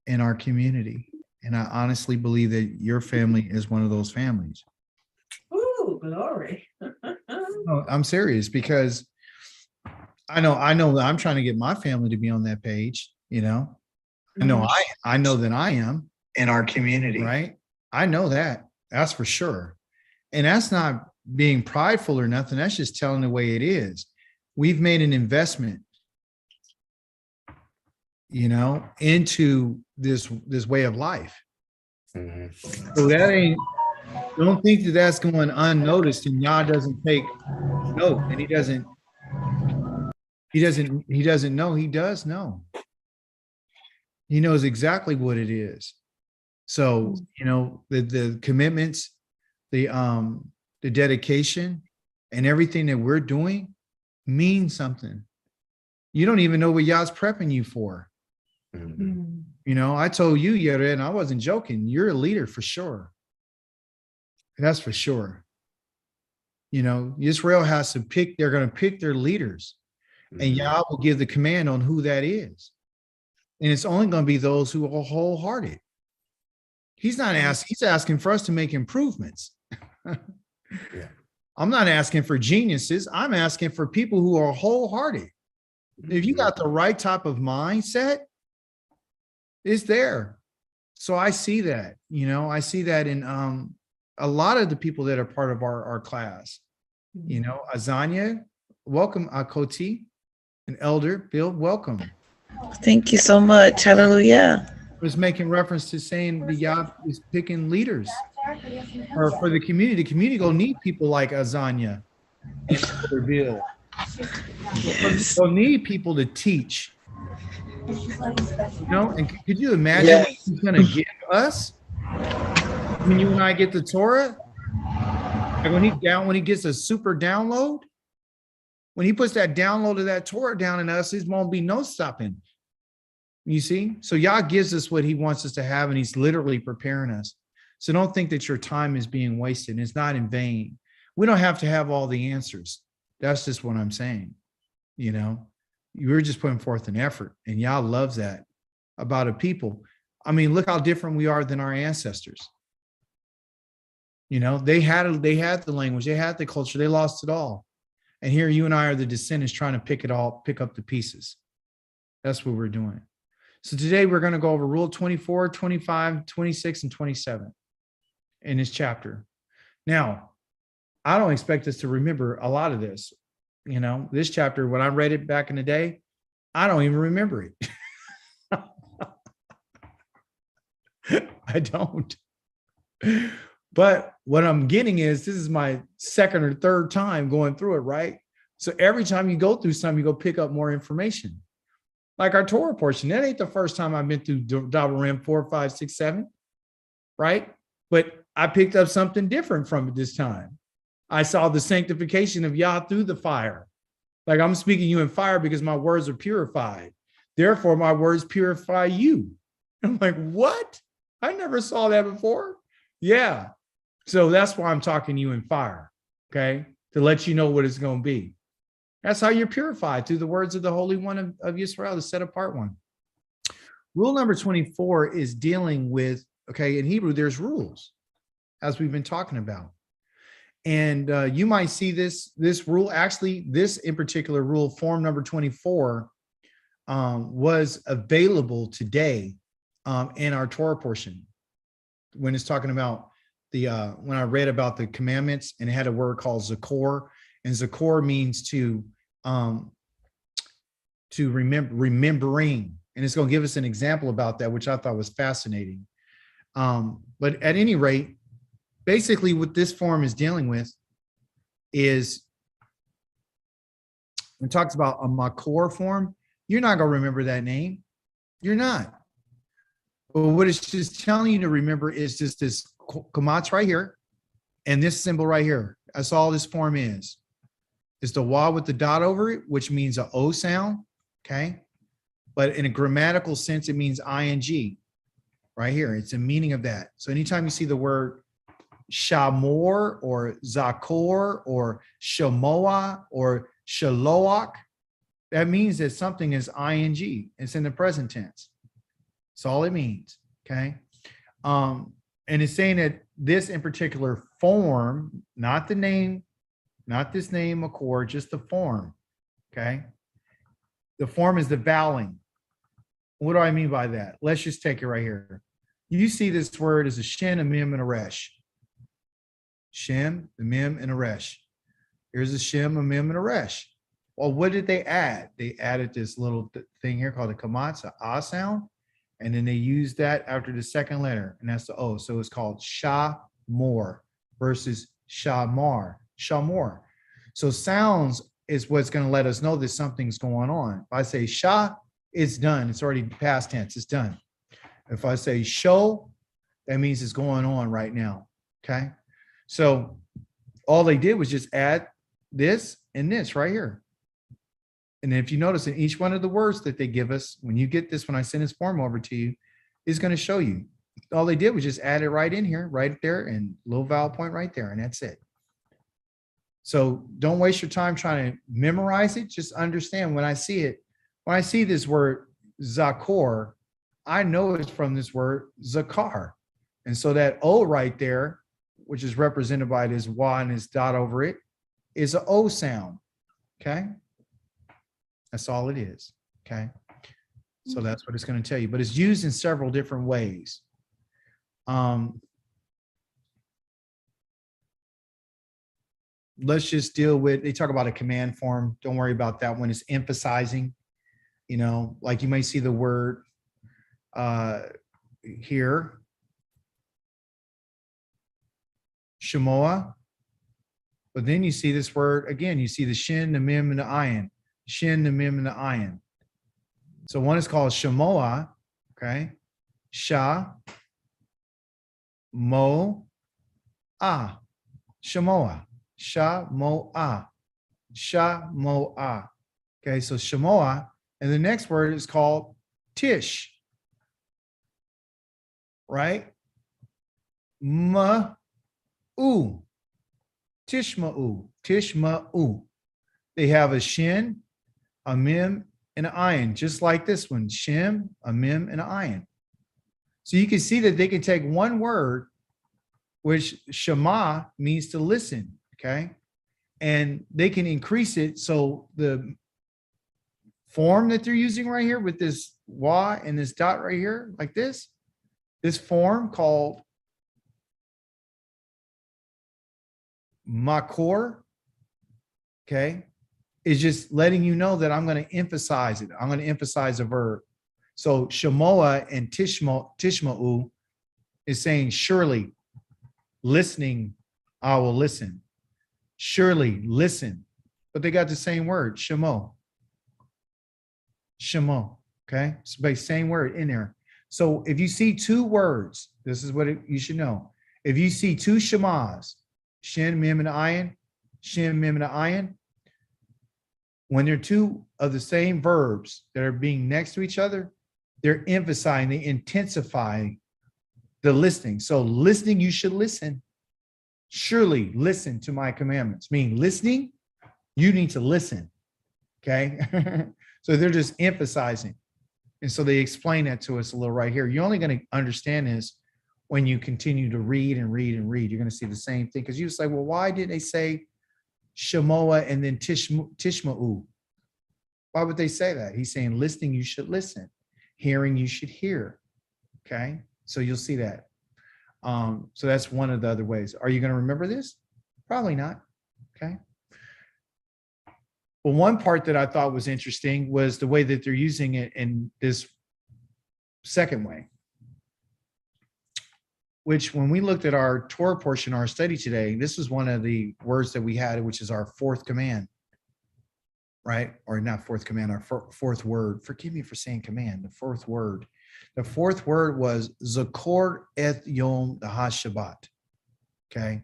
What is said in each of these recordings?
in our community. And I honestly believe that your family is one of those families. Ooh, glory. No, I'm serious because I know that I'm trying to get my family to be on that page, you know. I know that I am in our community, right? I know that. That's for sure. And that's not being prideful or nothing. That's just telling the way it is. We've made an investment, you know, into this way of life. So that ain't, don't think that that's going unnoticed and Yah doesn't take note and he doesn't know. He does know. He knows exactly what it is. So, you know, the commitments, the dedication and everything that we're doing means something. You don't even know what Yah's prepping you for. You know, I told you yesterday, and I wasn't joking. You're a leader for sure. That's for sure. You know, Israel has to pick, they're going to pick their leaders, and Yah will give the command on who that is. And it's only going to be those who are wholehearted. He's not asking, he's asking for us to make improvements. I'm not asking for geniuses. I'm asking for people who are wholehearted. If you got the right type of mindset, it's there. So I see that, you know, I see that in a lot of the people that are part of our class. You know, Azania, welcome. Akoti, an elder, Bill, welcome. Thank you so much. Hallelujah. Was making reference to saying the Yah is picking leaders for the community. The community gonna need people like Azania and Elder Bill. Yes. They'll need people to teach. You know, and could you imagine what he's gonna give us when you and I get the Torah? Like when he gets a super download, when he puts that download of that Torah down in us, it won't be no stopping. You see? So Yah gives us what he wants us to have, and he's literally preparing us. So don't think that your time is being wasted. It's not in vain. We don't have to have all the answers. That's just what I'm saying. You know, you're just putting forth an effort, and Yah loves that about a people. I mean, look how different we are than our ancestors. You know, they had the language, they had the culture, they lost it all. And here you and I are the descendants trying to pick up the pieces. That's what we're doing. So today we're going to go over Rule 24, 25, 26, and 27 in this chapter. Now, I don't expect us to remember a lot of this. You know, this chapter, when I read it back in the day, I don't even remember it. I don't. But what I'm getting is this is my second or third time going through it, right? So every time you go through something, you go pick up more information. Like our Torah portion, that ain't the first time I've been through Double Rim 4, 5, 6, 7, right? But I picked up something different from it this time. I saw the sanctification of Yah through the fire. Like I'm speaking you in fire because my words are purified. Therefore, my words purify you. I'm like, what? I never saw that before. Yeah. So that's why I'm talking to you in fire, okay? To let you know what it's going to be. That's how you're purified, through the words of the Holy One of Israel, the set apart one. Rule number 24 is dealing with, okay, in Hebrew, there's rules, as we've been talking about. And you might see this rule, actually, this in particular rule, form number 24, was available today in our Torah portion. When it's talking about when I read about the commandments, and it had a word called Zakor, and Zakor means to remembering, and it's going to give us an example about that, which I thought was fascinating. But at any rate, basically what this form is dealing with is, when it talks about a Makor form, you're not going to remember that name. You're not. But what it's just telling you to remember is just this kamatz right here and this symbol right here. That's all this form is. It's the wa with the dot over it, which means an O sound, okay? But in a grammatical sense, it means ing right here. It's the meaning of that. So anytime you see the word shamor or zakor or shamoa or shaloach, that means that something is ing. It's in the present tense. That's all it means. Okay. And it's saying that this in particular form, not the name, not this name accord, just the form. Okay. The form is the voweling. What do I mean by that? Let's just take it right here. You see this word as a shin, a mem, and a resh. Shem, a mem, and a resh. Here's a shem, a mem, and a resh. Well, what did they add? They added this little thing here called a kamatz, a ah sound, and then they used that after the second letter, and that's the O. So it's called sha-mor versus shamar, shamor. So sounds is what's going to let us know that something's going on. If I say sha, it's done. It's already past tense. It's done. If I say show, that means it's going on right now. Okay. So all they did was just add this and this right here. And if you notice in each one of the words that they give us, when you get this, when I send this form over to you, is going to show you. All they did was just add it right in here, right there, and little vowel point right there, and that's it. So don't waste your time trying to memorize it. Just understand when I see it, when I see this word zakor, I know it's from this word zakar. And so that O right there, which is represented by this wa and this dot over it, is an O sound. Okay. That's all it is. Okay. So that's what it's going to tell you, but it's used in several different ways. Let's just deal with, they talk about a command form. Don't worry about that one. It's emphasizing, you know, like you might see the word here, Shemoah, but then you see this word again, you see the shin, the mem, and the ayin. Shin, the mem, and the ayin. So one is called Shemoah, okay? Sha, mo, ah. Shemoah. Sha, mo, ah. Sha, mo, ah. Okay, so Shemoah. And the next word is called Tish. Right? Ma, u. Tishma'u. Tishma'u. They have a shin, a mem, and an ayin, just like this one, shem, a mem, and an ayin. So you can see that they can take one word, which shema means to listen, okay? And they can increase it. So the form that they're using right here with this wa and this dot right here, like this form called makor, okay, is just letting you know that I'm going to emphasize it. I'm going to emphasize a verb. So Shemoah and Tishma'u is saying, surely, listening, I will listen. Surely, listen. But they got the same word, Shemo. Shemo, okay? It's the same word in there. So if you see two words, this is what you should know. If you see two Shemas, Shin, Mem, and Ayin, Shin, Mem, and Ayin, when they're two of the same verbs that are being next to each other, they're emphasizing, they intensify the listening. So listening, you should listen. Surely listen to my commandments. Meaning listening, you need to listen. Okay. So they're just emphasizing. And so they explain that to us a little right here. You're only going to understand this when you continue to read and read and read. You're going to see the same thing. Because you say, well, why did they say Shemoah and then Tishma'u? Why would they say that? He's saying listening, you should listen. Hearing, you should hear. Okay. So you'll see that. So that's one of the other ways. Are you going to remember this? Probably not. Okay. Well, one part that I thought was interesting was the way that they're using it in this second way, which when we looked at our Torah portion, our study today, this was one of the words that we had, which is our fourth command, right? Or not fourth command, our fourth word. Forgive me for saying command, the fourth word. The fourth word was Zakor et Yom HaShabbat, okay?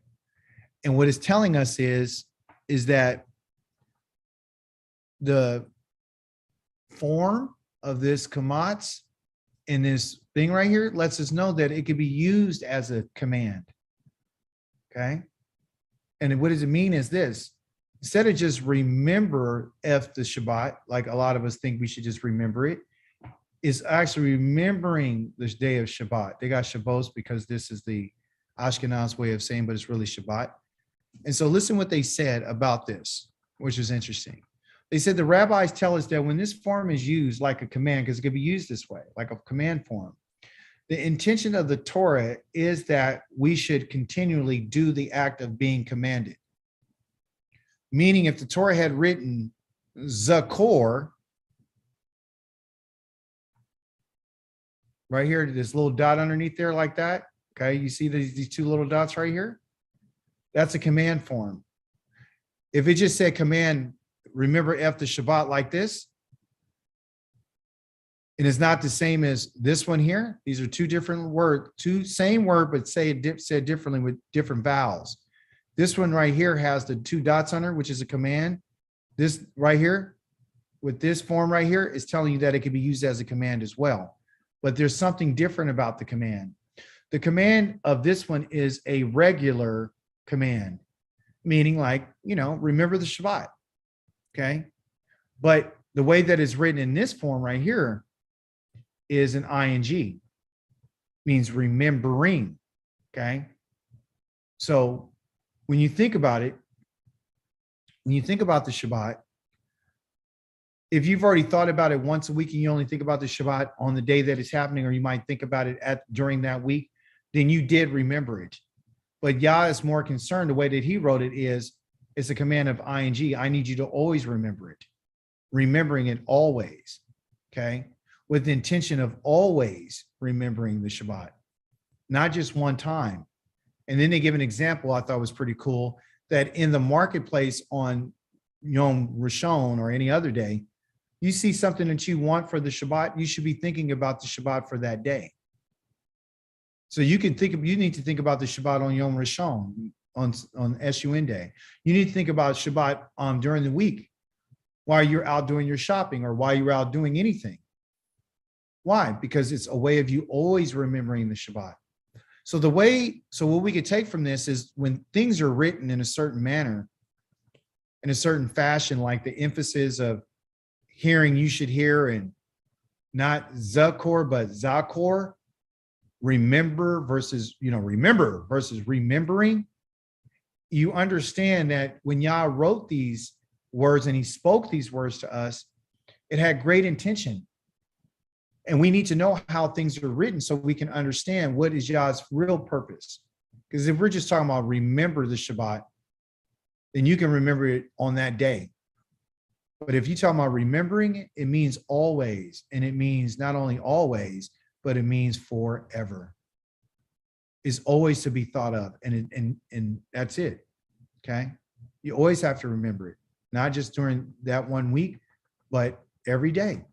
And what it's telling us is that the form of this kamatz in this thing right here lets us know that it could be used as a command, okay? And what does it mean is this: instead of just remember the Shabbat, like a lot of us think we should just remember it, is actually remembering this day of Shabbat. They got Shabbos because this is the Ashkenaz way of saying, but it's really Shabbat. And so listen what they said about this, which is interesting. They said the rabbis tell us that when this form is used like a command, because it could be used this way, like a command form, the intention of the Torah is that we should continually do the act of being commanded. Meaning if the Torah had written Zakor, right here, this little dot underneath there like that, okay, you see these two little dots right here? That's a command form. If it just said command, remember after Shabbat like this, it is not the same as this one here. These are two different words, two same word, but said differently with different vowels. This one right here has the two dots under, which is a command. This right here, with this form right here, is telling you that it can be used as a command as well. But there's something different about the command. The command of this one is a regular command, meaning like, remember the Shabbat, okay? But the way that it's written in this form right here is an ing, means remembering, okay? So when you think about it, when you think about the Shabbat, if you've already thought about it once a week and you only think about the Shabbat on the day that it's happening, or you might think about it during that week, then you did remember it. But Yah is more concerned, the way that he wrote it is, it's a command of ing. I need you to always remember it, remembering it always, okay? With the intention of always remembering the Shabbat, not just one time. And then they give an example I thought was pretty cool, that in the marketplace on Yom Rishon or any other day, you see something that you want for the Shabbat, you should be thinking about the Shabbat for that day. So you need to think about the Shabbat on Yom Rishon, on SUN day. You need to think about Shabbat during the week while you're out doing your shopping or while you're out doing anything. Why? Because it's a way of you always remembering the Shabbat. So what we could take from this is when things are written in a certain manner, in a certain fashion, like the emphasis of hearing, you should hear, and not Zakor, but Zakor, remember versus remembering, you understand that when Yah wrote these words and he spoke these words to us, it had great intention. And we need to know how things are written so we can understand what is Yah's real purpose. Because if we're just talking about remember the Shabbat, then you can remember it on that day. But if you talk about remembering it, it means always. And it means not only always, but it means forever. It's always to be thought of. And that's it. Okay. You always have to remember it, not just during that 1 week, but every day.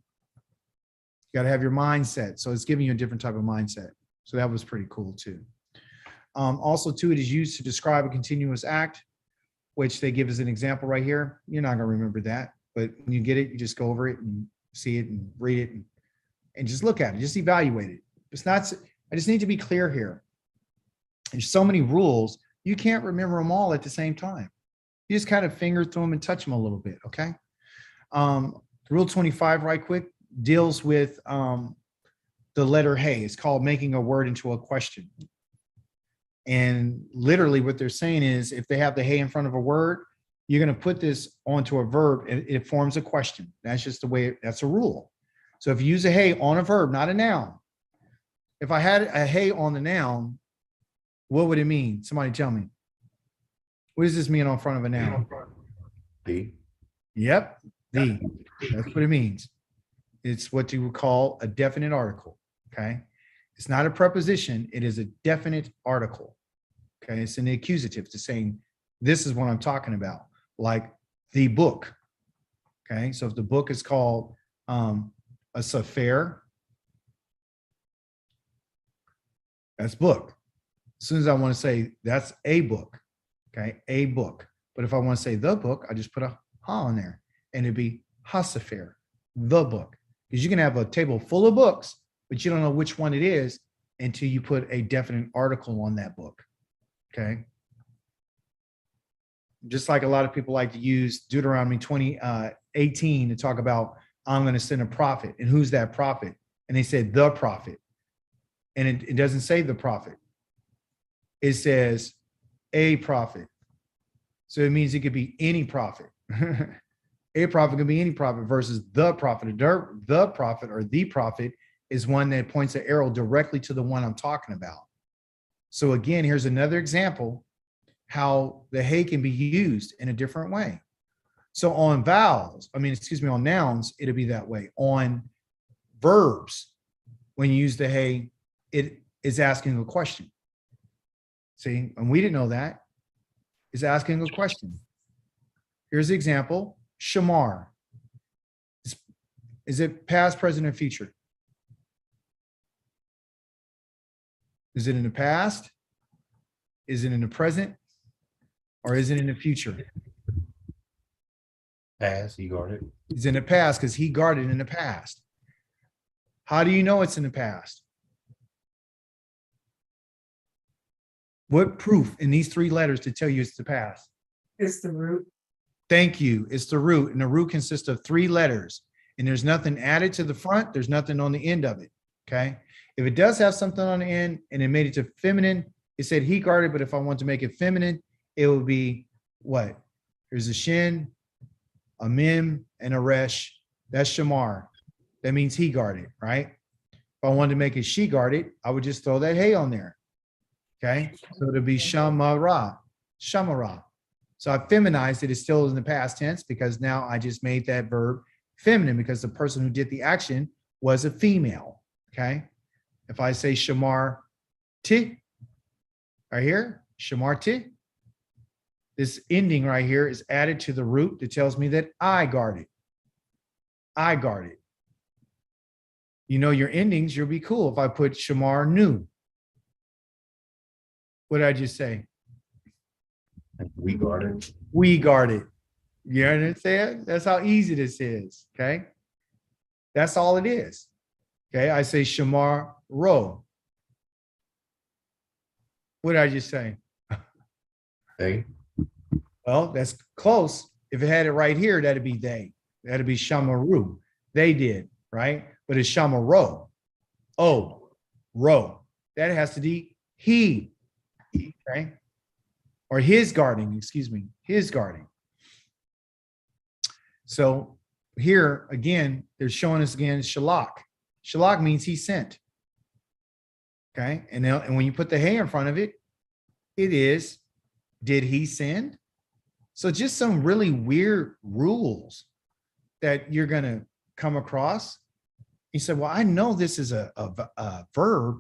You got to have your mindset. So it's giving you a different type of mindset. So that was pretty cool too. Also too, it is used to describe a continuous act, which they give as an example right here. You're not going to remember that, but when you get it, you just go over it and see it and read it and just look at it, just evaluate it. It's not, I just need to be clear here. There's so many rules, you can't remember them all at the same time. You just kind of finger through them and touch them a little bit, okay? Rule 25, right quick, deals with the letter hey. It's called making a word into a question. And literally what they're saying is if they have the hey in front of a word, you're going to put this onto a verb and it forms a question. That's just the way, that's a rule. So if you use a hey on a verb, not a noun. If I had a hey on the noun, what would it mean? Somebody tell me. What does this mean on front of a noun? The. Yep, the. That's what it means. It's what you would call a definite article, okay? It's not a preposition, it is a definite article, okay? It's an accusative to saying, this is what I'm talking about, like the book, okay? So if the book is called a sefer, that's book. As soon as I want to say that's a book, okay, a book. But if I want to say the book, I just put a ha on there and it'd be hasefer, the book. Because you can have a table full of books, but you don't know which one it is until you put a definite article on that book, okay? Just like a lot of people like to use Deuteronomy 20:18 to talk about, I'm going to send a prophet. And who's that prophet? and they said the prophet. And it doesn't say the prophet. It says a prophet. So it means it could be any prophet. A prophet can be any prophet versus the prophet. The prophet or the prophet is one that points an arrow directly to the one I'm talking about. So again, here's another example how the hey can be used in a different way. So on vowels, on nouns, it'll be that way. On verbs, when you use the hey, it is asking a question. See, and we didn't know that. It's asking a question. Here's the example, shamar. Is it past, present, or future? Is it in the past? Is it in the present? Or is it in the future? Past, he guarded. It's in the past because he guarded in the past. How do you know it's in the past? What proof in these three letters to tell you it's the past? It's the root. Thank you. It's the root. And the root consists of three letters. And there's nothing added to the front. There's nothing on the end of it. Okay. If it does have something on the end and it made it to feminine, it said he guarded. But if I want to make it feminine, it would be what? There's a shin, a mim, and a resh. That's shamar. That means he guarded, right? If I wanted to make it she guarded, I would just throw that hey on there. Okay. So it'll be shamara. Shamara. So I feminized it. It's still in the past tense because now I just made that verb feminine because the person who did the action was a female. Okay. If I say shamar ti, right here, shamar ti, this ending right here is added to the root that tells me that I guarded. I guarded. You know your endings, you'll be cool if I put shamar nu. What did I just say? We guarded. We guarded. You understand? That's how easy this is. Okay. That's all it is. Okay. I say shamar ro. What did I just say? They. Well, that's close. If it had it right here, that'd be they. That'd be shamaru. They did, right? But it's shamaro. Oh, ro. That has to be he. Okay. Or his guarding, excuse me, his guarding. So here again, they're showing us again shalak. Shalak means he sent. Okay. And when you put the hey in front of it, it is, did he send? So just some really weird rules that you're going to come across. You said, well, I know this is a verb.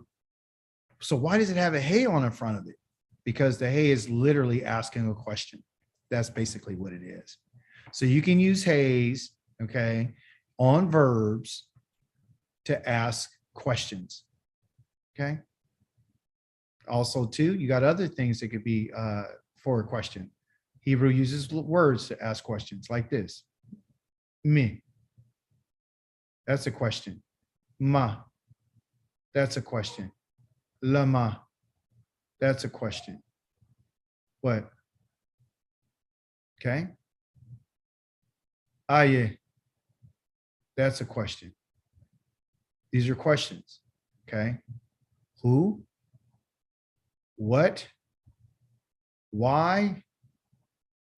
So why does it have a hey on the front of it? Because the hey is literally asking a question. That's basically what it is. So you can use heys, okay, on verbs to ask questions. Okay. Also, too, you got other things that could be for a question. Hebrew uses words to ask questions like this. Me. That's a question. Ma. That's a question. Lama. That's a question. What? Okay. Aye. That's a question. These are questions. Okay. Who? What? Why?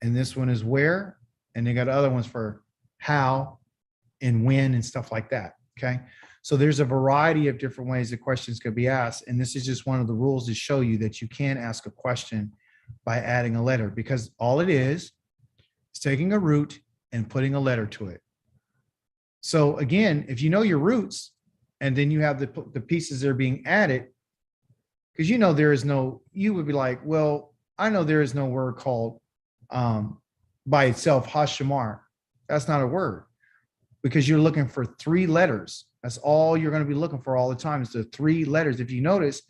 And this one is where. And they got other ones for how and when and stuff like that. Okay. So there's a variety of different ways that questions could be asked. And this is just one of the rules to show you that you can ask a question by adding a letter, because all it is taking a root and putting a letter to it. So again, if you know your roots and then you have the pieces that are being added, because you know there is no, you would be like, well, I know there is no word called by itself, Hashamar. That's not a word, because you're looking for three letters. That's all you're going to be looking for all the time, is the three letters. If you notice,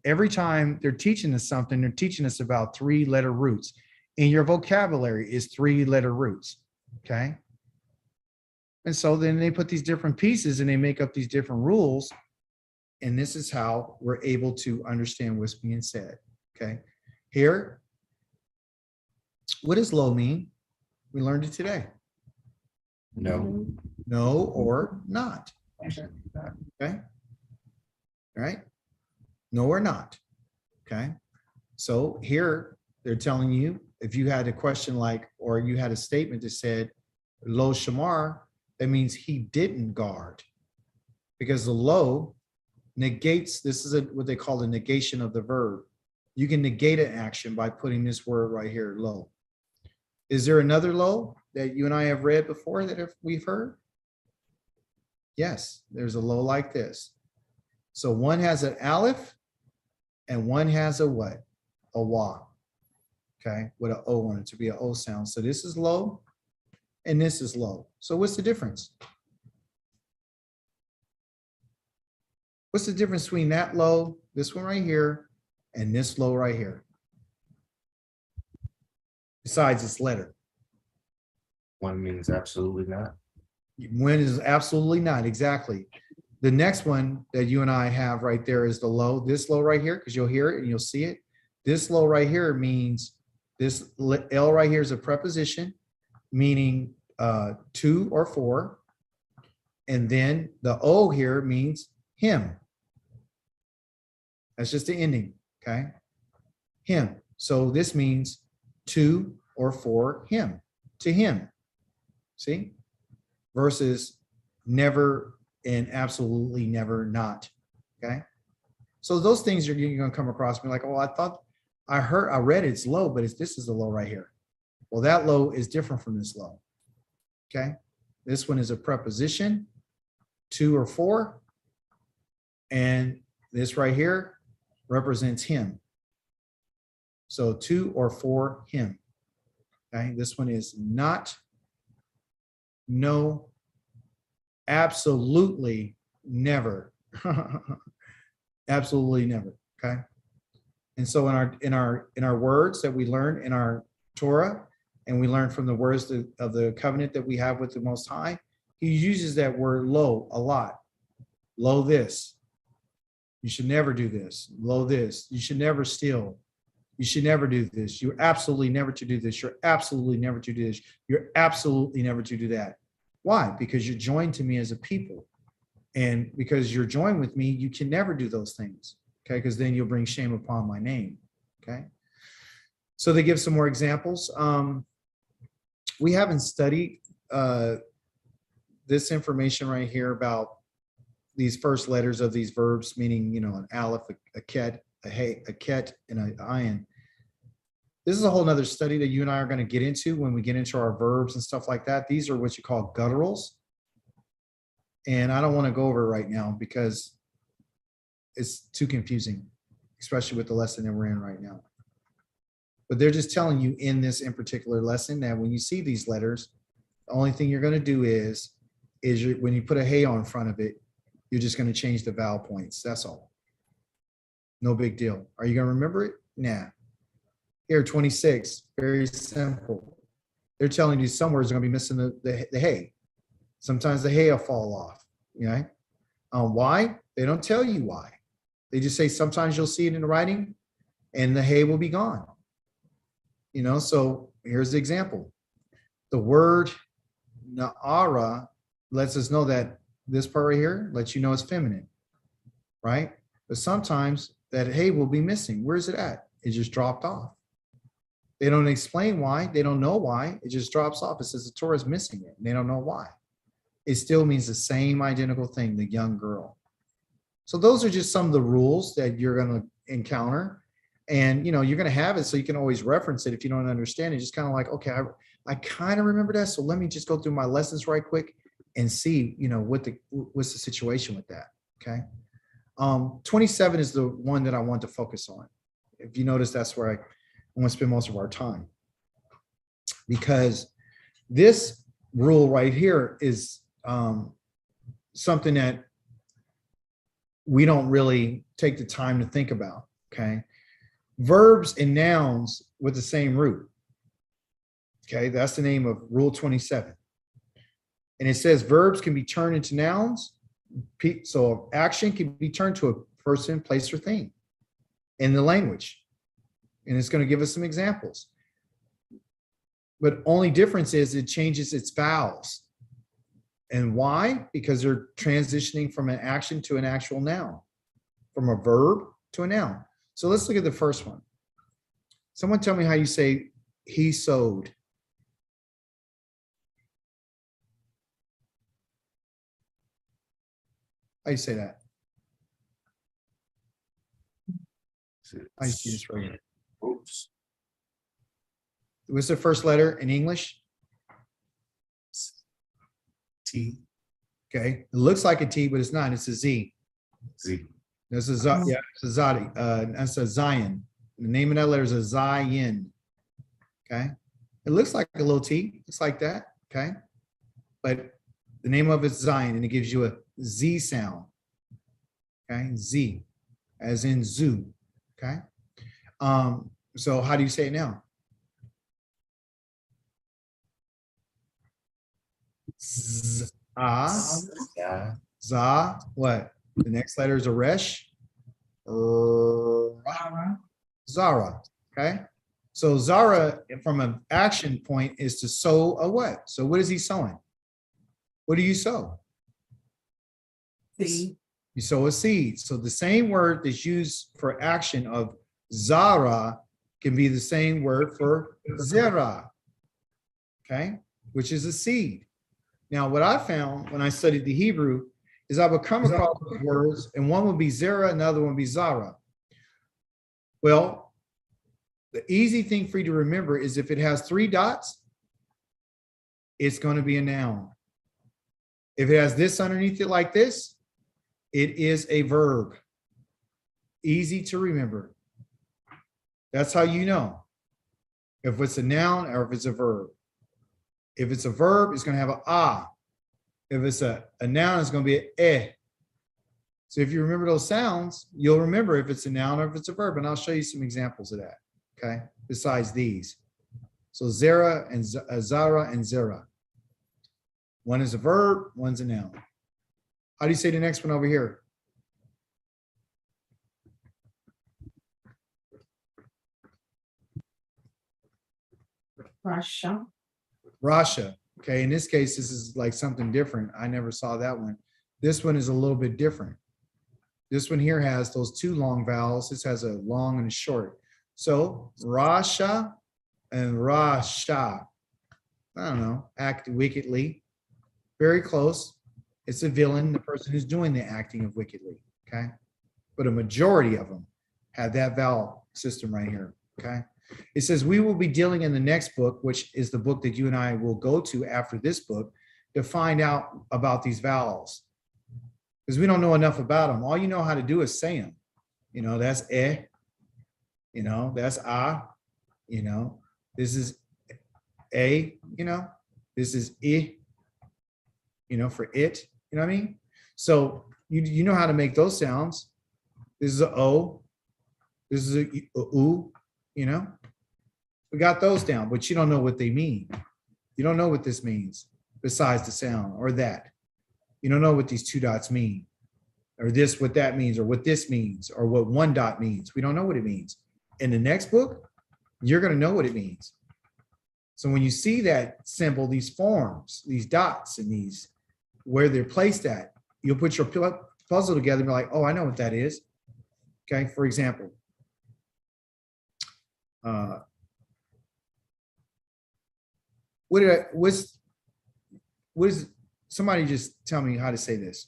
every time they're teaching us something, they're teaching us about three-letter roots. In your vocabulary is three-letter roots, okay? And so then they put these different pieces and they make up these different rules. And this is how we're able to understand what's being said, okay? Here, what does lo mean? We learned it today. No. No or not. Okay. All right. No, we're not. Okay. So here they're telling you if you had a question like, or you had a statement that said, lo shamar, that means he didn't guard. Because the lo negates, this is what they call the negation of the verb. You can negate an action by putting this word right here, lo. Is there another lo that you and I have read before that we've heard? Yes, there's a lo like this. So one has an aleph and one has a what? A wa. Okay, with an O on it to be an O sound. So this is lo and this is lo. So what's the difference? What's the difference between that lo, this one right here, and this lo right here? Besides its letter. One means absolutely not. When is absolutely not, exactly. The next one that you and I have right there is the lo, this lo right here, because you'll hear it and you'll see it. This lo right here means this L right here is a preposition, meaning to or for. And then the O here means him. That's just the ending, okay? Him. So this means to or for him, to him. See? Versus never and absolutely never not, okay? So those things you're going to come across me like, oh, I thought I read it's low, but this is the low right here. Well, that low is different from this low, okay? This one is a preposition, to or for, and this right here represents him. So to or for him, okay? This one is not, no, absolutely never. Absolutely never, okay? And so in our words that we learn in our Torah, and we learn from the words of the covenant that we have with the Most High, he uses that word lo a lot. Lo this. You should never do this. Lo this. You should never steal. You should never do this. You're absolutely never to do this. You're absolutely never to do this. You're absolutely never to do that. Why? Because you're joined to me as a people. And because you're joined with me, you can never do those things. Okay, because then you'll bring shame upon my name. Okay. So they give some more examples. We haven't studied this information right here about these first letters of these verbs, meaning, you know, an aleph, a ket, a hey, a ket, and an ayin. This is a whole nother study that you and I are going to get into when we get into our verbs and stuff like that. These are what you call gutturals. And I don't want to go over it right now because it's too confusing, especially with the lesson that we're in right now. But they're just telling you in this in particular lesson that when you see these letters, the only thing you're going to do is when you put a hey on front of it, you're just going to change the vowel points. That's all. No big deal. Are you going to remember it? Nah. Here, 26, very simple. They're telling you some words are going to be missing the hey. Sometimes the hey will fall off. Okay? Why? They don't tell you why. They just say sometimes you'll see it in the writing and the hey will be gone. You know, so here's the example. The word na'ara lets us know that this part right here lets you know it's feminine, right? But sometimes that hey will be missing. Where's it at? It just dropped off. They don't explain why. They don't know why. It just drops off. It says the Torah is missing it. And they don't know why. It still means the same identical thing, the young girl. So those are just some of the rules that you're going to encounter. And, you know, you're going to have it so you can always reference it if you don't understand it. Just kind of like, okay, I kind of remember that. So let me just go through my lessons right quick and see, you know, what's the situation with that. Okay. 27 is the one that I want to focus on. If you notice, that's where I want to spend most of our time. Because this rule right here is something that we don't really take the time to think about, okay? Verbs and nouns with the same root, okay? That's the name of Rule 27. And it says verbs can be turned into nouns. So action can be turned to a person, place, or thing in the language. And it's going to give us some examples. But only difference is it changes its vowels. And why? Because they're transitioning from an action to an actual noun, from a verb to a noun. So let's look at the first one. Someone tell me how you say he sewed. How you say that? How you see this right here? Oops. What's the first letter in English? T. Okay, it looks like a T, but it's not. It's a Z. Z. That's a Z. Yeah, it's a Zadi. That's a Zion. The name of that letter is a Zion. Okay, it looks like a little T. It's like that. Okay, but the name of it's Zion, and it gives you a Z sound. Okay, Z, as in zoo. Okay, so how do you say it now? Z, Yeah. za, what? The next letter is a resh. Zara. Okay. So Zara, from an action point, is to sow a what? So what is he sowing? What do you sow? See, You sow a seed. So the same word that's used for action of Zara can be the same word for Zera. Okay, which is a seed. Now, what I found when I studied the Hebrew is I would come across those words, and one would be Zera, another one would be Zara. Well, the easy thing for you to remember is if it has 3 dots, it's going to be a noun. If it has this underneath it like this, it is a verb. Easy to remember. That's how you know if it's a noun or if it's a verb. If it's a verb, it's going to have an ah. If it's a noun, it's going to be an eh. So if you remember those sounds, you'll remember if it's a noun or if it's a verb. And I'll show you some examples of that, okay, besides these. So Zera and Zara and Zera. One is a verb, one's a noun. How do you say the next one over here? Russia. Rasha. Okay, in this case, this is like something different. I never saw that one. This one is a little bit different. This one here has those 2 long vowels. This has a long and a short. So Rasha and Rasha. I don't know, act wickedly. Very close. It's a villain, the person who's doing the acting of wickedly. Okay. But a majority of them have that vowel system right here. Okay. It says we will be dealing in the next book, which is the book that you and I will go to after this book, to find out about these vowels. Because we don't know enough about them. All you know how to do is say them. You know, that's eh. You know, that's ah. You know, this is a. You know, this is I. You know, for it. You know what I mean? So you know how to make those sounds. This is a o. This is a u. You know, we got those down, but you don't know what they mean. You don't know what this means besides the sound or that. You don't know what these 2 dots mean, or this, what that means, or what this means, or what 1 dot means. We don't know what it means. In the next book, you're going to know what it means. So when you see that symbol, these forms, these dots, and these, where they're placed at, you'll put your puzzle together and be like, oh, I know what that is. Okay, for example, what is, somebody just tell me how to say this.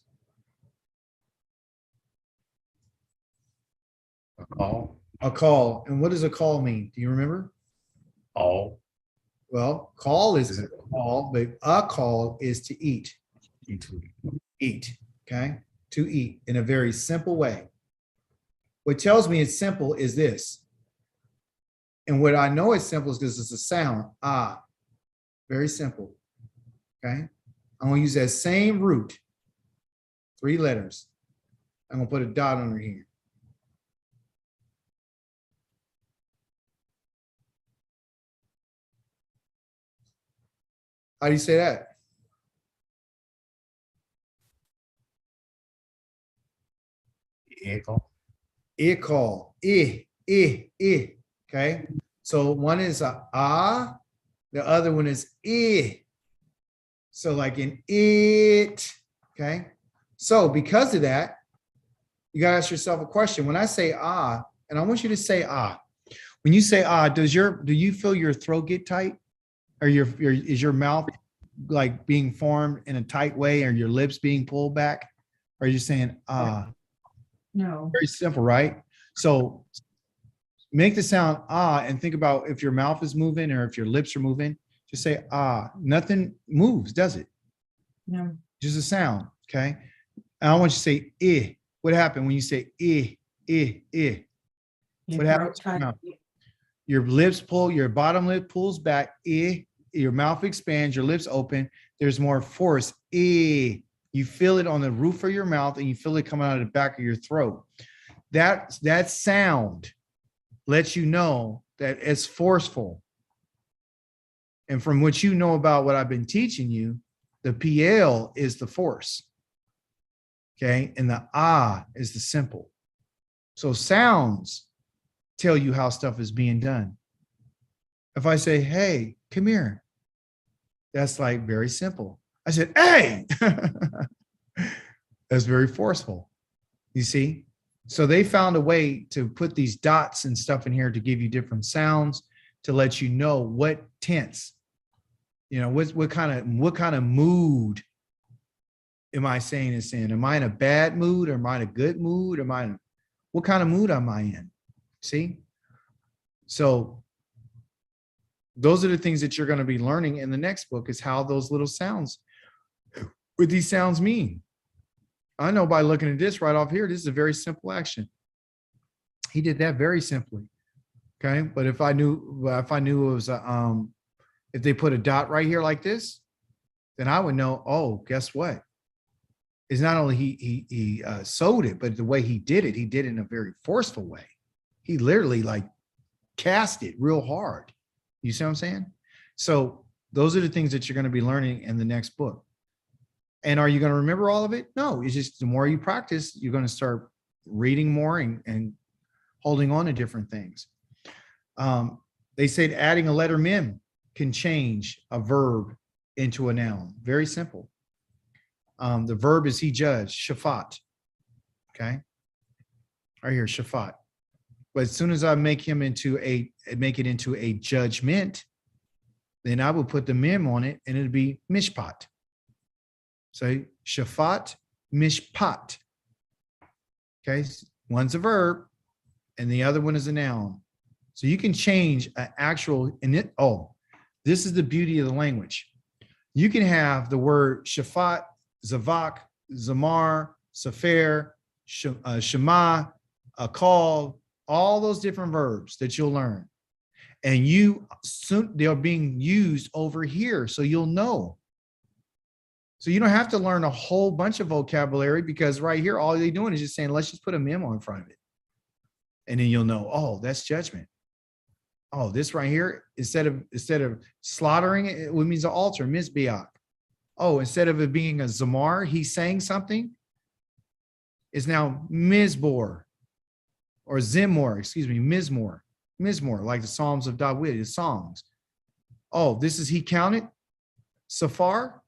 A call. A call. And what does a call mean? Do you remember? All. Well, call is a call, but a call is to eat. Eat. Okay. To eat in a very simple way. What tells me it's simple is this. And what I know it's simple is because it's a sound. Ah. Very simple. Okay. I'm going to use that same root. 3 letters. I'm going to put a dot under here. How do you say that? Echo. Call. Okay. So one is a ah, the other one is I. So like in it, okay? So because of that, you gotta ask yourself a question. When I say ah, and I want you to say ah, when you say ah, do you feel your throat get tight? Or is your mouth like being formed in a tight way, or your lips being pulled back? Or are you saying ah? No. Very simple, right? So make the sound ah and think about if your mouth is moving or if your lips are moving. Just say ah. Nothing moves, does it? No. Just a sound, okay? And I want you to say eh. What happened when you say eh, eh, eh? What happens to your mouth? Your lips pull, your bottom lip pulls back, eh. Your mouth expands, your lips open. There's more force, eh. You feel it on the roof of your mouth and you feel it coming out of the back of your throat. That sound lets you know that it's forceful. And from what you know about what I've been teaching you, the PL is the force. Okay. And the ah is the simple. So sounds tell you how stuff is being done. If I say, hey, come here, that's like very simple. I said, hey, that's very forceful. You see? So they found a way to put these dots and stuff in here to give you different sounds to let you know what tense, what kind of mood am I saying this in? Am I in a bad mood? Or am I in a good mood? What kind of mood am I in? See? So those are the things that you're going to be learning in the next book, is how those little sounds, what these sounds mean. I know by looking at this right off here, this is a very simple action. He did that very simply. Okay. But if I knew it was if they put a dot right here like this, then I would know, oh, guess what? It's not only he sewed it, but the way he did it in a very forceful way. He literally like cast it real hard. You see what I'm saying? So those are the things that you're going to be learning in the next book. And are you going to remember all of it? No, it's just the more you practice, you're going to start reading more and holding on to different things. They said adding a letter mem can change a verb into a noun. Very simple. The verb is he judged, shafat. Okay. Right here, shafat. But as soon as I make it into a judgment, then I will put the mem on it and it'll be mishpat. So shafat, mishpat. Okay. One's a verb and the other one is a noun. So you can change an actual, this is the beauty of the language. You can have the word shafat, zavak, zamar, safer, shema, akal, all those different verbs that you'll learn. And they're being used over here. So you'll know. So you don't have to learn a whole bunch of vocabulary, because right here, all they're doing is just saying, let's just put a memo in front of it. And then you'll know, oh, that's judgment. Oh, this right here, instead of slaughtering it, it means an altar, mizbeach. Oh, instead of it being a zamar, he's saying something, is now mizbor or zimor, mizmor, like the Psalms of David, the songs. Oh, this is he counted? Safar?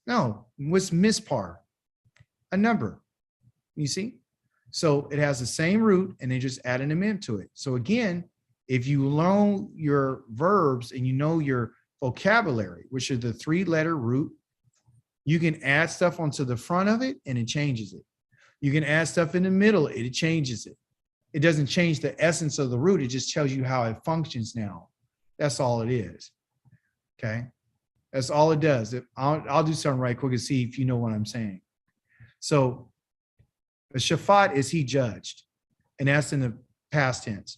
No, what's mispar? A number. You see? So it has the same root and they just add an mem to it. So again, if you know your verbs and you know your vocabulary, which are the 3-letter root, you can add stuff onto the front of it and it changes it. You can add stuff in the middle, it changes it. It doesn't change the essence of the root. It just tells you how it functions now. That's all it is. Okay. That's all it does. I'll do something right quick and see if you know what I'm saying. So the shafat is he judged, and that's in the past tense.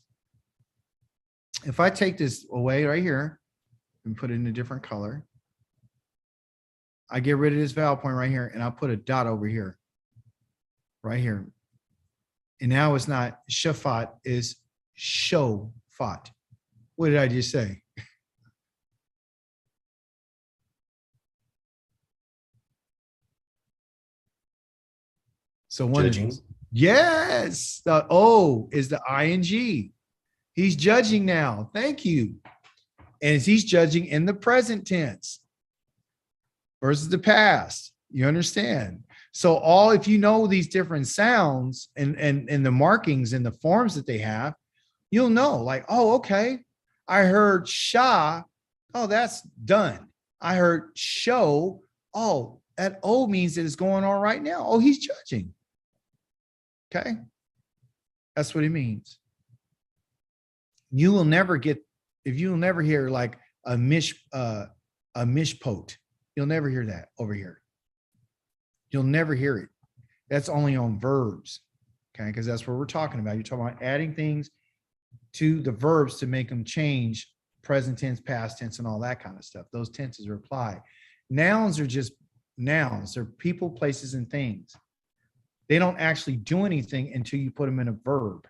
If I take this away right here and put it in a different color, I get rid of this vowel point right here and I'll put a dot over here, right here. And now it's not shafat, it's shofat. What did I just say? So one is, yes, the O is the ing. He's judging now. Thank you. And he's judging in the present tense. versus the past. You understand? So all, if you know these different sounds and the markings and the forms that they have, you'll know like, oh, okay, I heard sha. Oh, that's done. I heard show. Oh, that O means that it's going on right now. Oh, he's judging. Okay. That's what it means. You will never get, if you'll never hear like a mishpote, you'll never hear that over here. You'll never hear it. That's only on verbs. Okay. Because that's what we're talking about. You're talking about adding things to the verbs to make them change present tense, past tense, and all that kind of stuff. Those tenses are applied. Nouns are just nouns. They're people, places, and things. They don't actually do anything until you put them in a verb.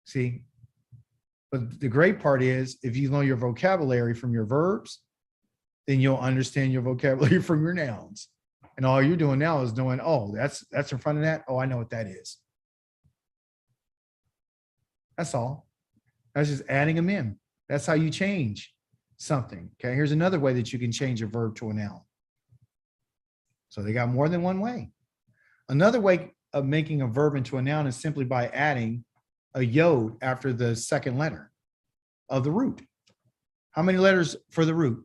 See? But the great part is if you know your vocabulary from your verbs, then you'll understand your vocabulary from your nouns. And all you're doing now is doing, oh, that's in front of that. Oh, I know what that is. That's all. That's just adding them in. That's how you change something. Okay, here's another way that you can change a verb to a noun. So they got more than one way. Another way of making a verb into a noun is simply by adding a yod after the second letter of the root. How many letters for the root?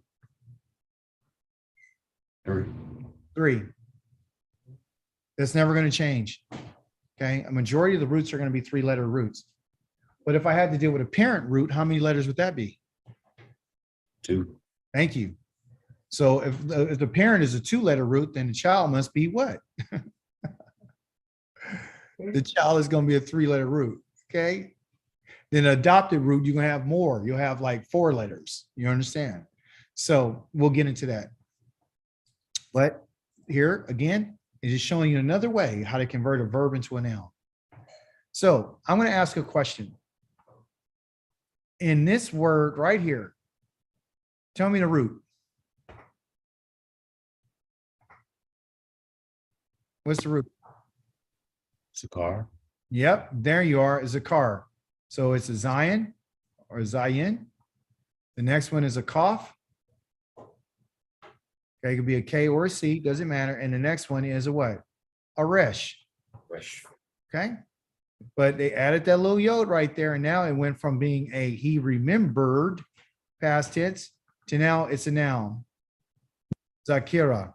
3. 3. That's never going to change. Okay, a majority of the roots are going to be 3-letter roots. But if I had to deal with a parent root, how many letters would that be? 2. Thank you. So if the parent is a 2-letter root, then the child must be what? The child is going to be a 3-letter root. Okay. Then adopted root, you're going to have more. You'll have like 4 letters. You understand? So we'll get into that. But here again, it is showing you another way how to convert a verb into a noun. So I'm going to ask a question. In this word right here, tell me the root. What's the root? It's a car. Yep, there you are, is a car. So it's a Zion or Zayin. The next one is a Kaf. Okay, it could be a K or a C, doesn't matter. And the next one is a what? A Resh. Wish. Okay. But they added that little yod right there. And now it went from being a he remembered past tense to now it's a noun. Zakira.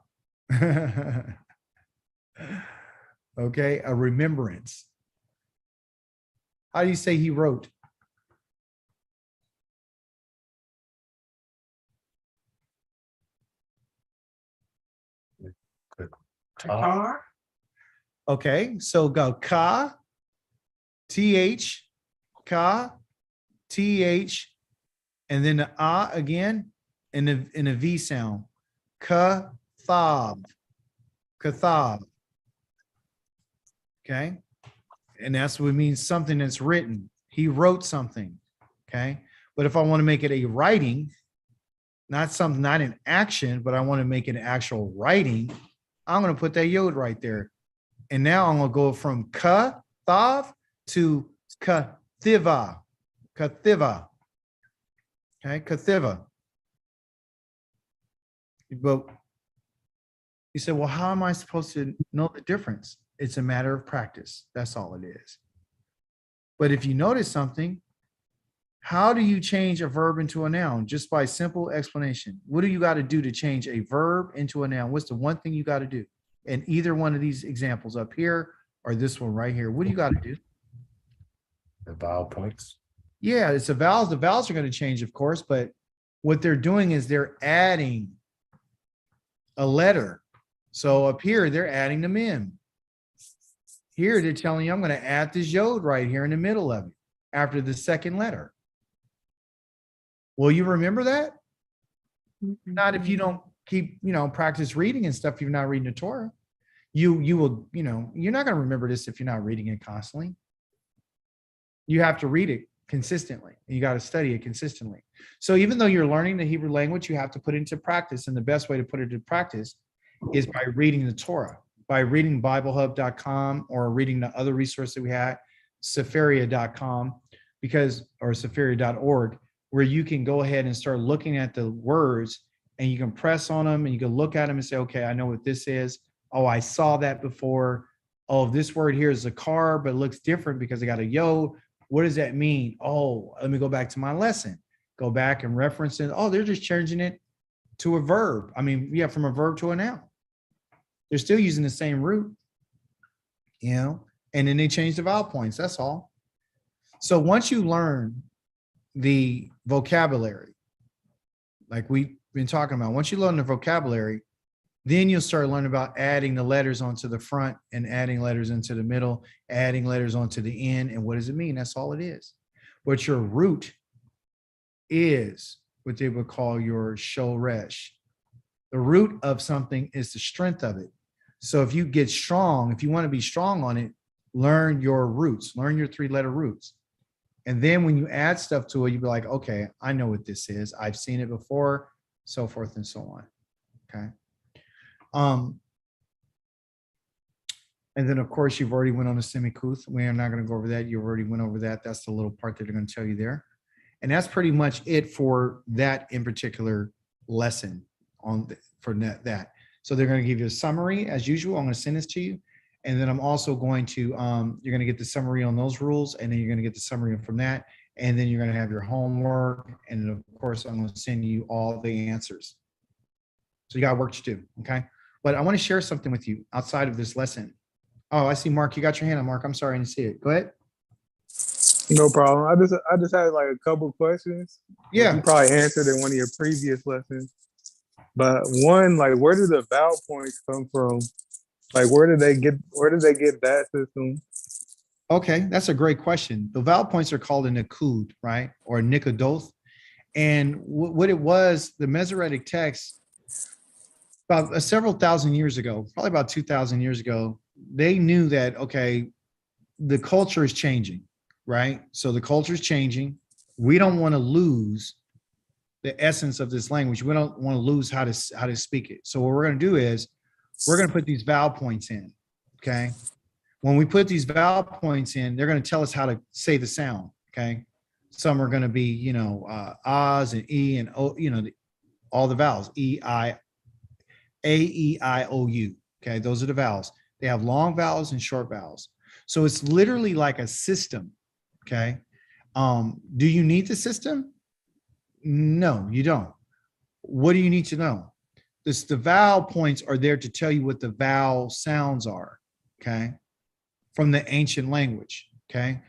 Okay, a remembrance. How do you say he wrote? A car. Okay, so go ka, th, ka, th, and then the ah again in a V sound. Kathab. Kathab. Okay. And that's what it means, something that's written. He wrote something. Okay. But if I want to make it a writing, not something, not an action, but I want to make it an actual writing, I'm going to put that yod right there. And now I'm going to go from kathav to kathiva. Kathiva. Okay. Kathiva. But you said, well, how am I supposed to know the difference? It's a matter of practice. That's all it is. But if you notice something, how do you change a verb into a noun? Just by simple explanation. What do you got to do to change a verb into a noun? What's the one thing you got to do? In either one of these examples up here or this one right here, what do you got to do? The vowel points. Yeah, it's the vowels. The vowels are going to change, of course, but what they're doing is they're adding a letter. So up here, they're adding them in. Here, they're telling you, I'm going to add this yod right here in the middle of it after the second letter. Will you remember that? Not if you don't keep, practice reading and stuff. If you're not reading the Torah, you will, you're not going to remember this if you're not reading it constantly. You have to read it consistently. You got to study it consistently. So even though you're learning the Hebrew language, you have to put it into practice. And the best way to put it into practice is by reading the Torah, by reading BibleHub.com or reading the other resource that we had, Sefaria.com, or Sefaria.org, where you can go ahead and start looking at the words and you can press on them and you can look at them and say, okay, I know what this is. Oh, I saw that before. Oh, this word here is a car, but it looks different because I got a yo. What does that mean? Oh, let me go back to my lesson. Go back and reference it. Oh, they're just changing it to a verb. I mean, yeah, from a verb to a noun. They're still using the same root, you know, and then they change the vowel points. That's all. So once you learn the vocabulary, like we've been talking about, once you learn the vocabulary, then you'll start learning about adding the letters onto the front and adding letters into the middle, adding letters onto the end. And what does it mean? That's all it is. But your root is what they would call your shoresh. The root of something is the strength of it. So if you get strong, if you want to be strong on it, learn your roots, learn your 3-letter roots. And then when you add stuff to it, you'll be like, okay, I know what this is. I've seen it before, so forth and so on. Okay. And then of course you've already went on a semicuth. We are not going to go over that. You already went over that. That's the little part that they're going to tell you there. And that's pretty much it for that in particular lesson for that. So they're going to give you a summary as usual. I'm going to send this to you. And then I'm also going to, you're going to get the summary on those rules, and then you're going to get the summary from that. And then you're going to have your homework. And then of course, I'm going to send you all the answers. So you got work to do. Okay. But I want to share something with you outside of this lesson. Oh, I see Mark. You got your hand on, Mark. I'm sorry, I didn't see it. Go ahead. No problem. I just had like a couple questions. Yeah. You probably answered in one of your previous lessons. But one, like, where do the vowel points come from? Like, where did they get that system? Okay, that's a great question. The vowel points are called a nikud, right? Or a nikodoth. And what it was, the Masoretic text, about several thousand years ago, probably about 2,000 years ago, they knew that, okay, the culture is changing, right? So the culture is changing. We don't want to lose the essence of this language. We don't want to lose how to speak it. So what we're going to do is we're going to put these vowel points in, okay? When we put these vowel points in, they're going to tell us how to say the sound, okay? Some are going to be, you know, ahs and e and o, you know, all the vowels, A-E-I-O-U, okay? Those are the vowels. They have long vowels and short vowels. So it's literally like a system, okay? Do you need the system? No, you don't. What do you need to know? The vowel points are there to tell you what the vowel sounds are, okay? From the ancient language, okay?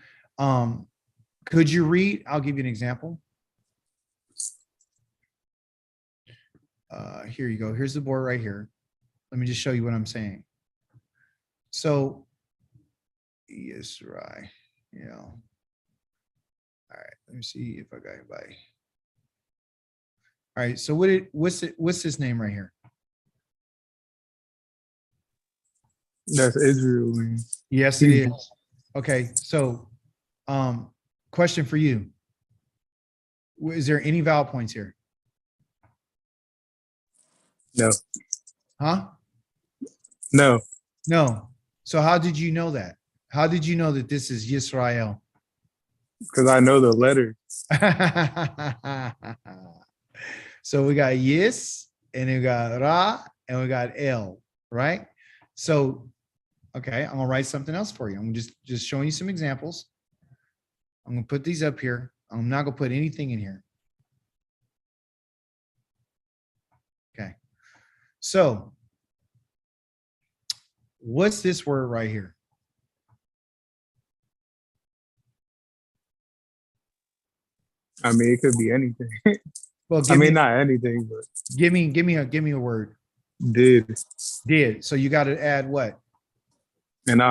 Could you read? I'll give you an example. Here you go. Here's the board right here. Let me just show you what I'm saying. So, yes, right. Yeah. All right. Let me see if I got anybody. All right. So what's his name right here? That's Israel. Man. Yes, it is. Okay. So, question for you. Is there any vowel points here? No. Huh? No. No. So how did you know that? How did you know that this is Yisrael? Because I know the letter. So we got Yis, and we got Ra, and we got El, right? So, okay, I'm gonna write something else for you. I'm just showing you some examples. I'm gonna put these up here. I'm not gonna put anything in here. Okay. So, what's this word right here? I mean, it could be anything. Well, I mean, not anything, but give me a word. did. Did. So you got to add what? And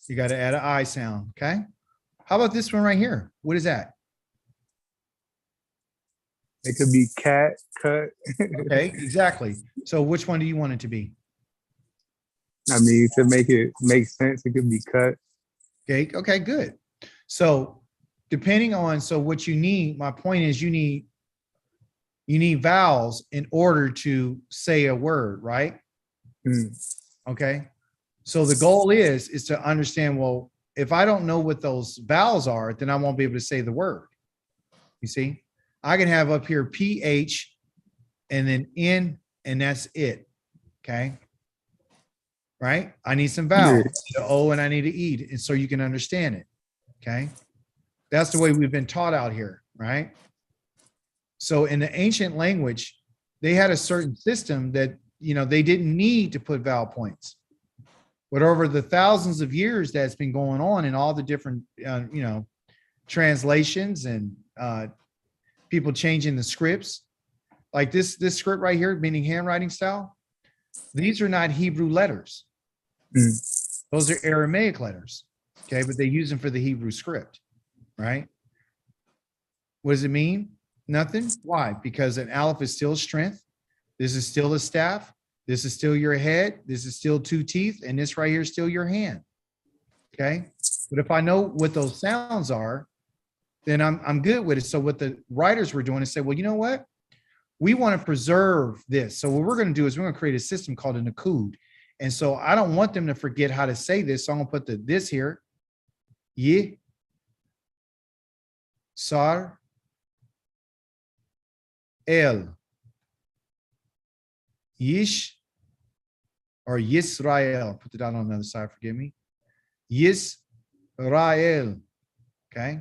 You got to add an I sound. Okay. How about this one right here? What is that? it could be cat, cut. Okay, exactly. So which one do you want it to be? I mean, to make it make sense, it could be cut. Okay. Okay, good. So depending on, so what you need, my point is you need vowels in order to say a word, right? Okay. So the goal is to understand, well, if I don't know what those vowels are, then I won't be able to say the word. You see, I can have up here PH and then N, and that's it. Okay. Right? I need some vowels. I need an O and I need an E, and so you can understand it. Okay. That's the way we've been taught out here, right? So in the ancient language, they had a certain system that, they didn't need to put vowel points. But over the thousands of years that's been going on in all the different, translations and people changing the scripts, like this script right here, meaning handwriting style, these are not Hebrew letters. Those are Aramaic letters. Okay, but they use them for the Hebrew script, right? What does it mean? Nothing. Why? Because an aleph is still strength. This is still a staff. This is still your head. This is still two teeth. And this right here is still your hand. Okay. But if I know what those sounds are, then I'm good with it. So what the writers were doing is say, well, you know what? We want to preserve this. So what we're going to do is we're going to create a system called a Nakud. And so I don't want them to forget how to say this. So I'm going to put this here. Ye. Sar. El. Yish. Or Yisrael. Put it out on the other side, forgive me. Yisrael. Okay.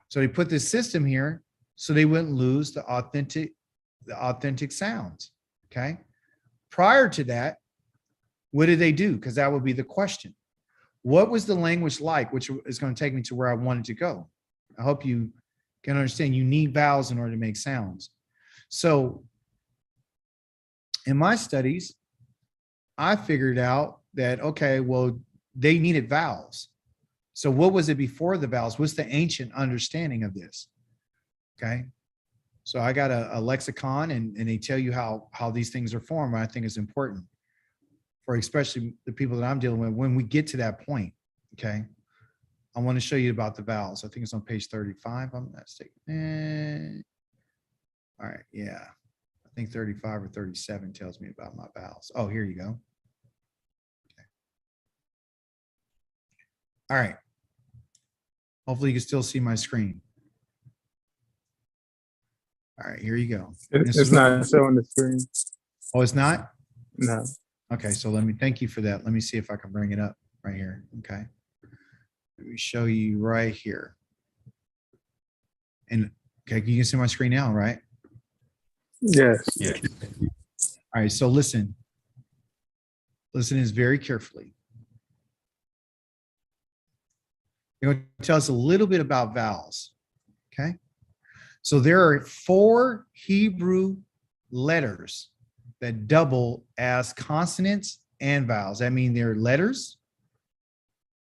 So they put this system here so they wouldn't lose the authentic sounds. Okay. Prior to that, what did they do? Because that would be the question. What was the language like, which is going to take me to where I wanted to go. I hope you can understand you need vowels in order to make sounds. So in my studies, I figured out that, okay, well, they needed vowels. So what was it before the vowels? What's the ancient understanding of this? Okay. So I got a lexicon and they tell you how these things are formed. I think is important for especially the people that I'm dealing with when we get to that point. Okay. I want to show you about the vowels. I think it's on page 35. I'm not mistaken. All right. Yeah. I think 35 or 37 tells me about my vowels. Oh, here you go. Okay. All right. Hopefully you can still see my screen. All right, here you go. It's not showing the screen. Oh, it's not? No. Okay, so thank you for that. Let me see if I can bring it up right here. Okay. Let me show you right here. And okay, you can see my screen now, right? Yes. Yeah. All right, so listen. Listen is very carefully. You're going to tell us a little bit about vowels. Okay. So there are 4 Hebrew letters that double as consonants and vowels. That means they're letters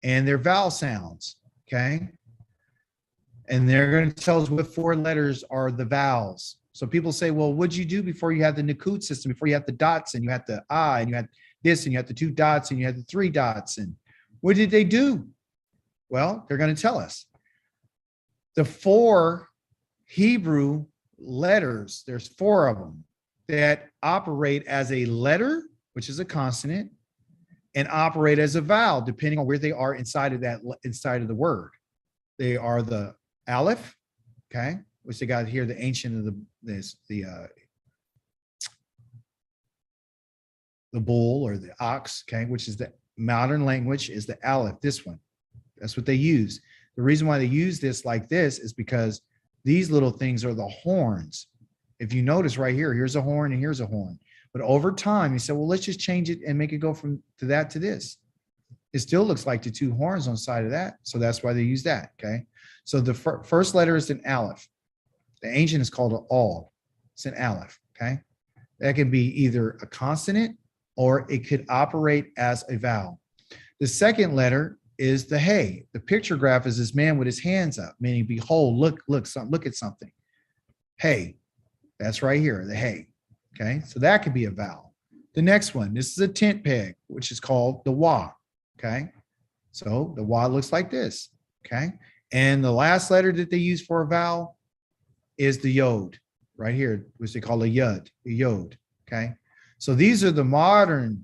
and they're vowel sounds. Okay. And they're going to tell us what 4 letters are the vowels. So people say, well, what'd you do before you had the Nakud system, before you had the dots and you had the I and you had this and you had the 2 dots and you had the 3 dots? And what did they do? Well, they're going to tell us. The 4 Hebrew letters, there's 4 of them that operate as a letter, which is a consonant, and operate as a vowel, depending on where they are inside of the word. They are the aleph, okay, which they got here, the ancient of the bull or the ox, okay, which is the modern language is the aleph, this one. That's what they use. The reason why they use this like this is because these little things are the horns. If you notice right here, here's a horn and here's a horn. But over time, you said, well, let's just change it and make it go from to that to this. It still looks like the 2 horns on the side of that. So that's why they use that, okay? So the first letter is an aleph. The ancient is called an al. It's an aleph, okay? That can be either a consonant or it could operate as a vowel. The second letter is the hey. The picture graph is this man with his hands up, meaning behold, look at something. Hey, that's right here, the hey. Okay, so that could be a vowel. The next one, this is a tent peg, which is called the wa. Okay, so the wa looks like this. Okay, and the last letter that they use for a vowel is the yod, right here, which they call a yud, the yod. Okay, so these are the modern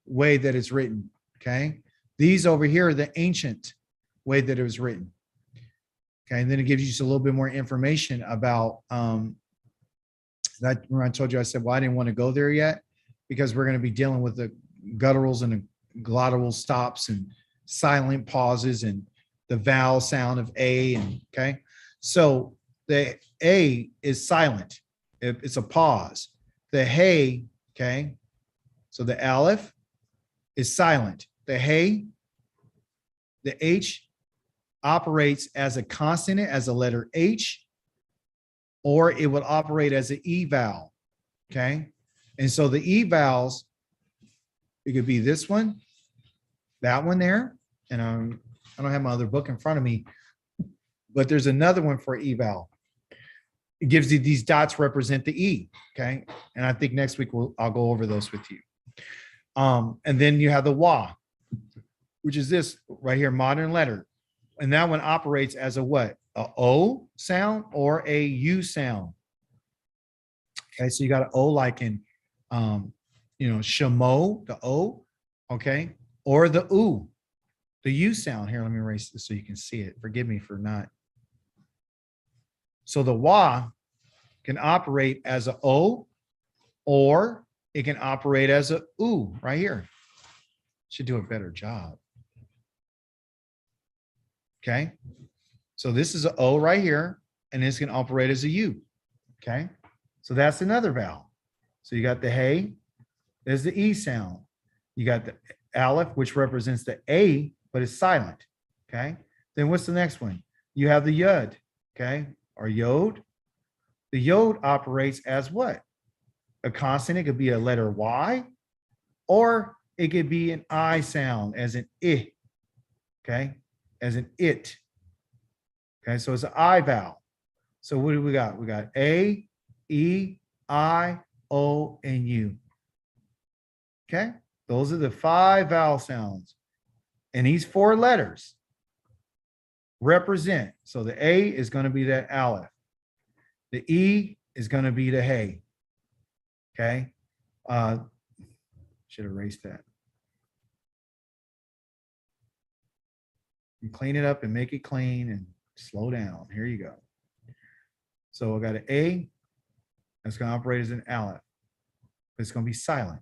way that it's written. Okay. These over here are the ancient way that it was written. Okay, and then it gives you just a little bit more information about That when I told you, I said, well, I didn't want to go there yet because we're going to be dealing with the gutturals and the glottal stops and silent pauses and the vowel sound of A. And okay. So the A is silent. It's a pause. The hey, okay. So the aleph is silent. The hey, the H operates as a consonant, as a letter H, or it would operate as an E vowel. Okay. And so the E vowels, it could be this one, that one there. And I don't have my other book in front of me, but there's another one for E vowel. It gives you these dots represent the E. Okay. And I think next week I'll go over those with you. And then you have the wa, which is this right here, modern letter. And that one operates as a what? A O sound or a U sound. Okay, so you got an O like in, shamo, the O, okay, or the U, the U sound. Here, let me erase this so you can see it. Forgive me for not. So the wa can operate as a O, or it can operate as a U right here. Should do a better job. Okay, so this is an O right here, and this can operate as a U. Okay, so that's another vowel. So you got the hey, there's the E sound. You got the aleph, which represents the A, but it's silent. Okay, then what's the next one? You have the yud, okay, or yod. The yod operates as what? A consonant. It could be a letter Y, or it could be an I sound as an I, okay, as an it. Okay, so it's an I vowel. So what do we got? We got A, E, I, O, and U. Okay, those are the 5 vowel sounds. And these 4 letters represent. So the A is going to be that aleph. The E is going to be the hey. Okay, should erase that. And clean it up and make it clean and slow down. Here you go. So I got an A that's going to operate as an aleph. It's going to be silent.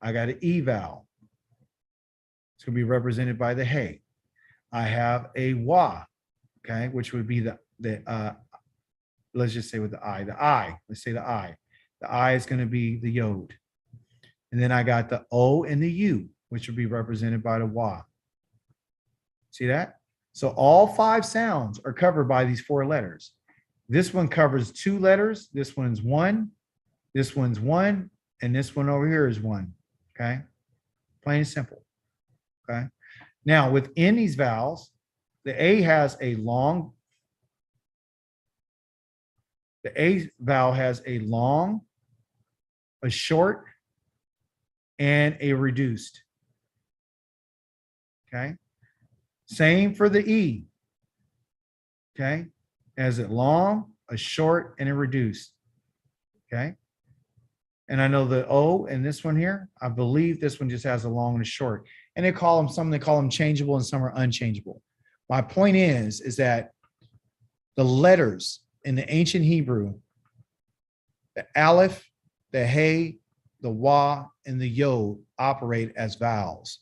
I got an E vowel. It's going to be represented by the hey. I have a wa, okay, which would be the let's just say with the I. Let's say the I. The I is going to be the yod. And then I got the O and the U, which would be represented by the wa. See that? So all 5 sounds are covered by these 4 letters. This one covers 2 letters. This one's 1. This one's 1. And this one over here is 1. Okay. Plain and simple. Okay. Now within these vowels, the A has a long, the A vowel has a long, a short, and a reduced. Okay. Same for the E. Okay. Has it long, a short, and a reduced. Okay. And I know the O and this one here, I believe this one just has a long and a short. And they call them, some they call them changeable and some are unchangeable. My point is that the letters in the ancient Hebrew, the aleph, the hey, the wa, and the yod operate as vowels.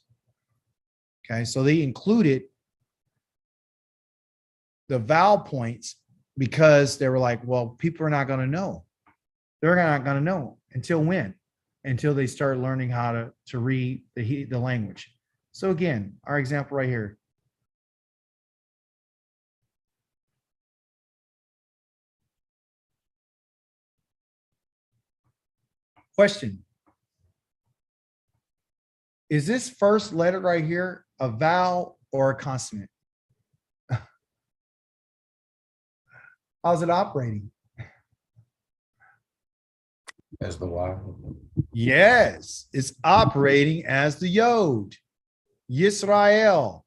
Okay, so they included the vowel points because they were like, well, people are not going to know. They're not going to know until when? Until they start learning how to read the language. So again, our example right here. Question. Is this first letter right here a vowel or a consonant? How's it operating? As the Y. Yes, it's operating as the yod. Yisrael.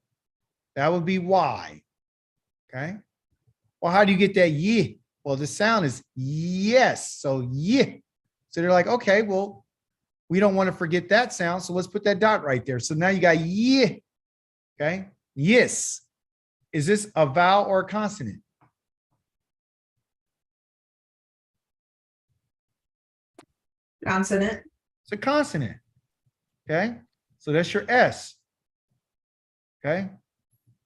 That would be Y. Okay. Well, how do you get that ye? Well, the sound is yes. So ye. So they're like, okay, well, we don't want to forget that sound. So let's put that dot right there. So now you got ye. Okay. Yes. Is this a vowel or a consonant? Consonant. It's a consonant. Okay. So that's your S. Okay.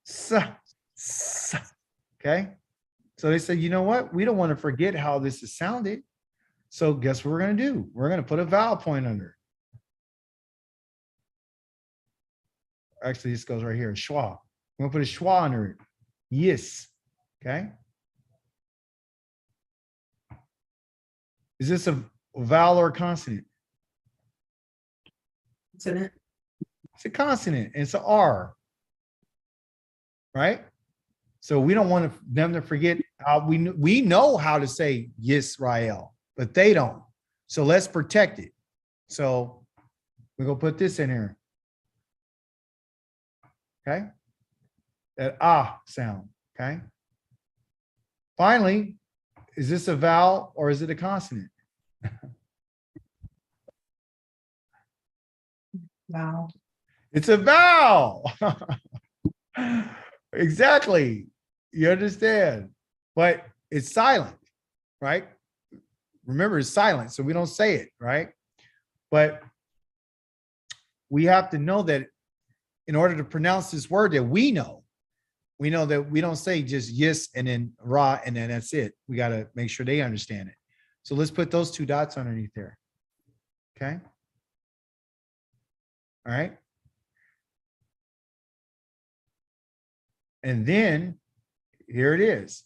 S. Okay. So they said, you know what? We don't want to forget how this is sounded. So guess what we're going to do? We're going to put a vowel point under it. Actually, this goes right here, schwa. We're going to put a schwa under it. Yes. Okay. Is this a vowel or a consonant? Consonant. It's a consonant. It's an R. Right? So we don't want them to forget how we know how to say Yisrael, but they don't. So let's protect it. So we're going to put this in here. Okay. That ah sound. Okay. Finally, is this a vowel or is it a consonant? Vowel. It's a vowel. Exactly. You understand? But it's silent, right? Remember, it's silent, so we don't say it, right? But we have to know that in order to pronounce this word that we know that we don't say just yes and then ra and then that's it. We got to make sure they understand it. So let's put those two dots underneath there. Okay. All right. And then here it is.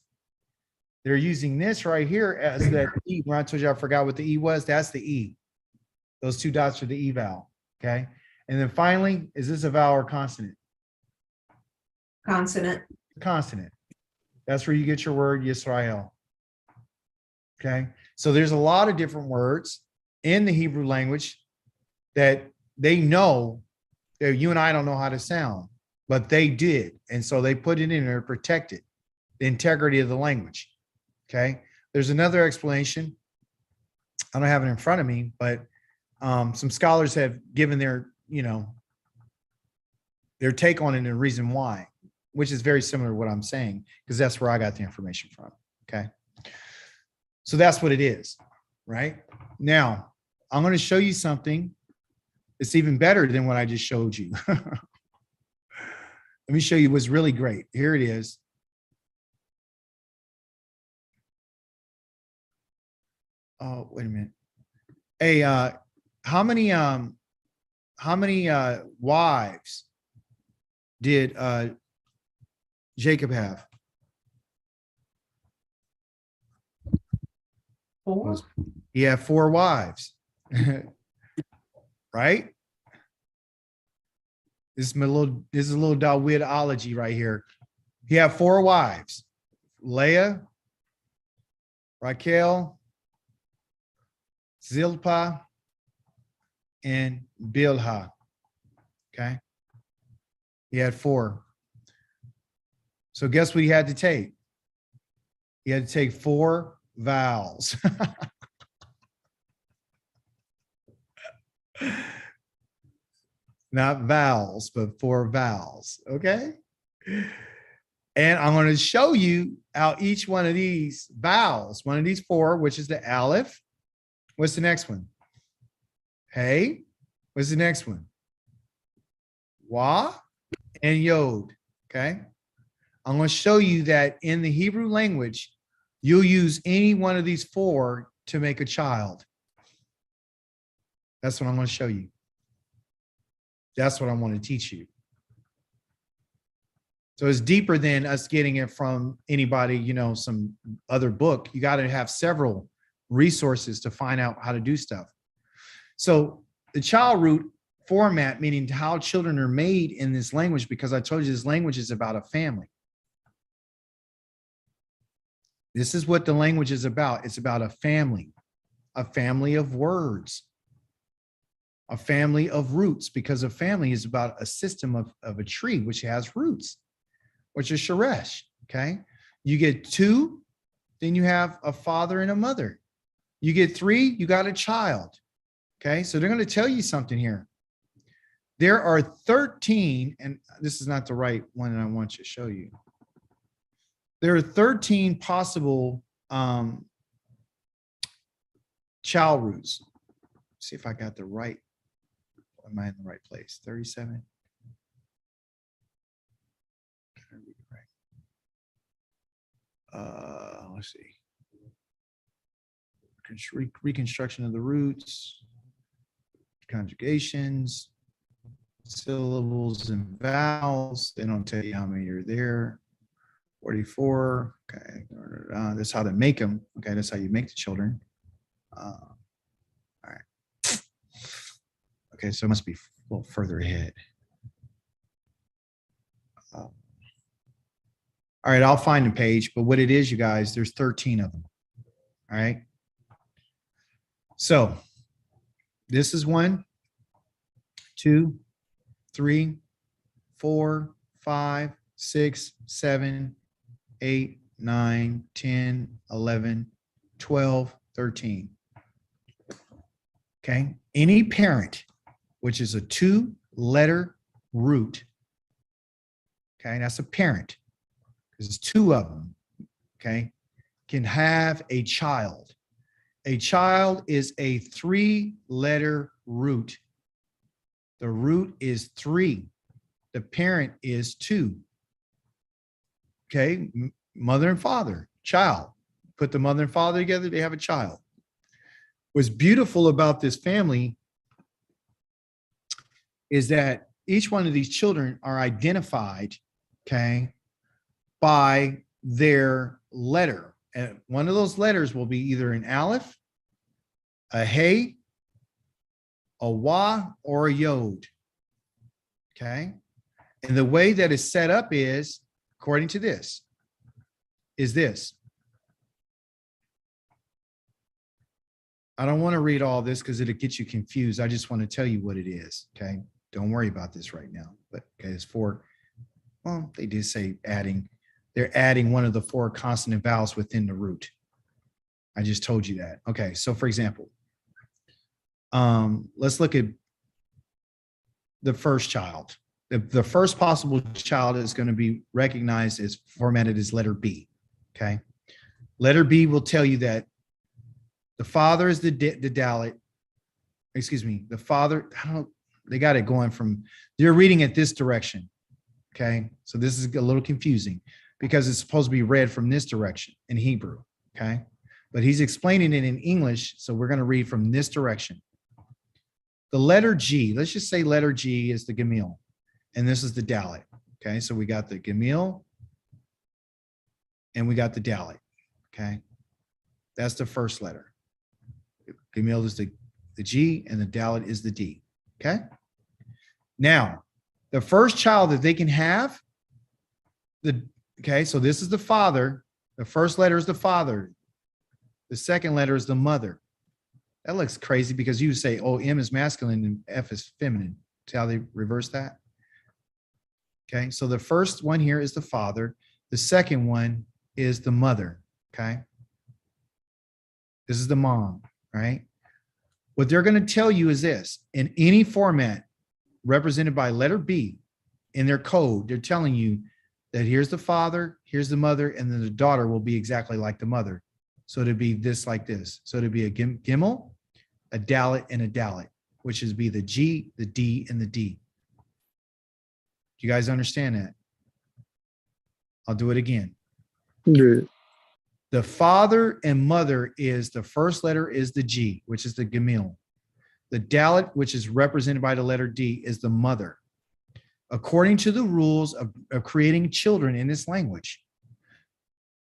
They're using this right here as that E. When I told you I forgot what the E was, that's the E. Those two dots are the E vowel. Okay. And then finally, is this a vowel or consonant? Consonant. Consonant. That's where you get your word Yisrael. Okay. So there's a lot of different words in the Hebrew language that they know that you and I don't know how to sound, but they did. And so they put it in there to protect it, the integrity of the language. Okay. There's another explanation. I don't have it in front of me, but some scholars have given their, their take on it and the reason why, which is very similar to what I'm saying, because that's where I got the information from. Okay. So that's what it is, right? Now, I'm going to show you something that's even better than what I just showed you. Let me show you what's really great. Here it is. Oh, wait a minute. Hey, how many wives did Jacob have? 4. He had 4 wives. Right? This is a little Davidology right here. He had 4 wives: Leah, Raquel, Zilpah, and Bilhah. Okay. He had 4. So guess what he had to take? He had to take 4 vowels. Not vowels, but 4 vowels. Okay. And I'm going to show you how each one of these vowels, one of these 4, which is the aleph. What's the next one? Hey. What's the next one? Wa and yod. Okay. I'm going to show you that in the Hebrew language, you'll use any one of these 4 to make a child. That's what I'm going to show you. That's what I want to teach you. So it's deeper than us getting it from anybody, some other book. You got to have several resources to find out how to do stuff. So the child root format, meaning how children are made in this language, because I told you this language is about a family. This is what the language is about. It's about a family of words, a family of roots, because a family is about a system of a tree, which has roots, which is Sheresh. Okay. You get 2, then you have a father and a mother. You get 3, you got a child. Okay. So they're going to tell you something here. There are 13, and this is not the right one that I want to show you. There are 13 possible child roots. See if I got the right. Am I in the right place? 37. Let's see. Reconstruction of the roots, conjugations, syllables and vowels. They don't tell you how many are there. 44. Okay. That's how to make them. Okay. That's how you make the children. All right. Okay. So it must be a little further ahead. All right, I'll find the page, but what it is, you guys, there's 13 of them. All right. So this is 1, 2, 3, 4, 5, 6, 7, 8, 9, 10, 11, 12, 13. Okay. Any parent, which is a 2-letter root. Okay. That's a parent. There's 2 of them, okay, can have a child. A child is a 3-letter root. The root is 3. The parent is 2. Okay, mother and father, child. Put the mother and father together, they have a child. What's beautiful about this family is that each one of these children are identified, okay, by their letter. And one of those letters will be either an aleph, a hey, a wa, or a yod. Okay. And the way that it's set up is, according to this, is this. I don't want to read all this because it'll get you confused. I just want to tell you what it is. Okay. Don't worry about this right now. But okay, it's for, well, they did say adding. They're adding one of the 4 consonant vowels within the root. I just told you that. Okay, so for example, let's look at the first child. The first possible child is going to be recognized as formatted as letter B. Okay, letter B will tell you that the father is the Dalit. Excuse me, the father. I don't. They got it going from. They're reading it this direction. Okay, so this is a little confusing, because it's supposed to be read from this direction in Hebrew, okay? But he's explaining it in English, so we're going to read from this direction. The letter G, let's just say letter G is the Gemil, and this is the Dalit, okay? So we got the Gemil, and we got the Dalit, okay? That's the first letter. Gemil is the G, and the Dalit is the D, okay? Now, the first child that they can have, okay, so this is the father. The first letter is the father. The second letter is the mother. That looks crazy because you say, oh, M is masculine and F is feminine. See how they reverse that? Okay, so the first one here is the father. The second one is the mother, okay? This is the mom, right? What they're going to tell you is this. In any format represented by letter B in their code, they're telling you that here's the father, here's the mother, and then the daughter will be exactly like the mother. So it'd be this like this. So it'd be a Gimel, a Dalit, and a Dalit, which is be the G, the D, and the D. Do you guys understand that? I'll do it again. Good. The father and mother is the first letter is the G, which is the Gemil. The Dalit, which is represented by the letter D, is the mother. According to the rules of creating children in this language,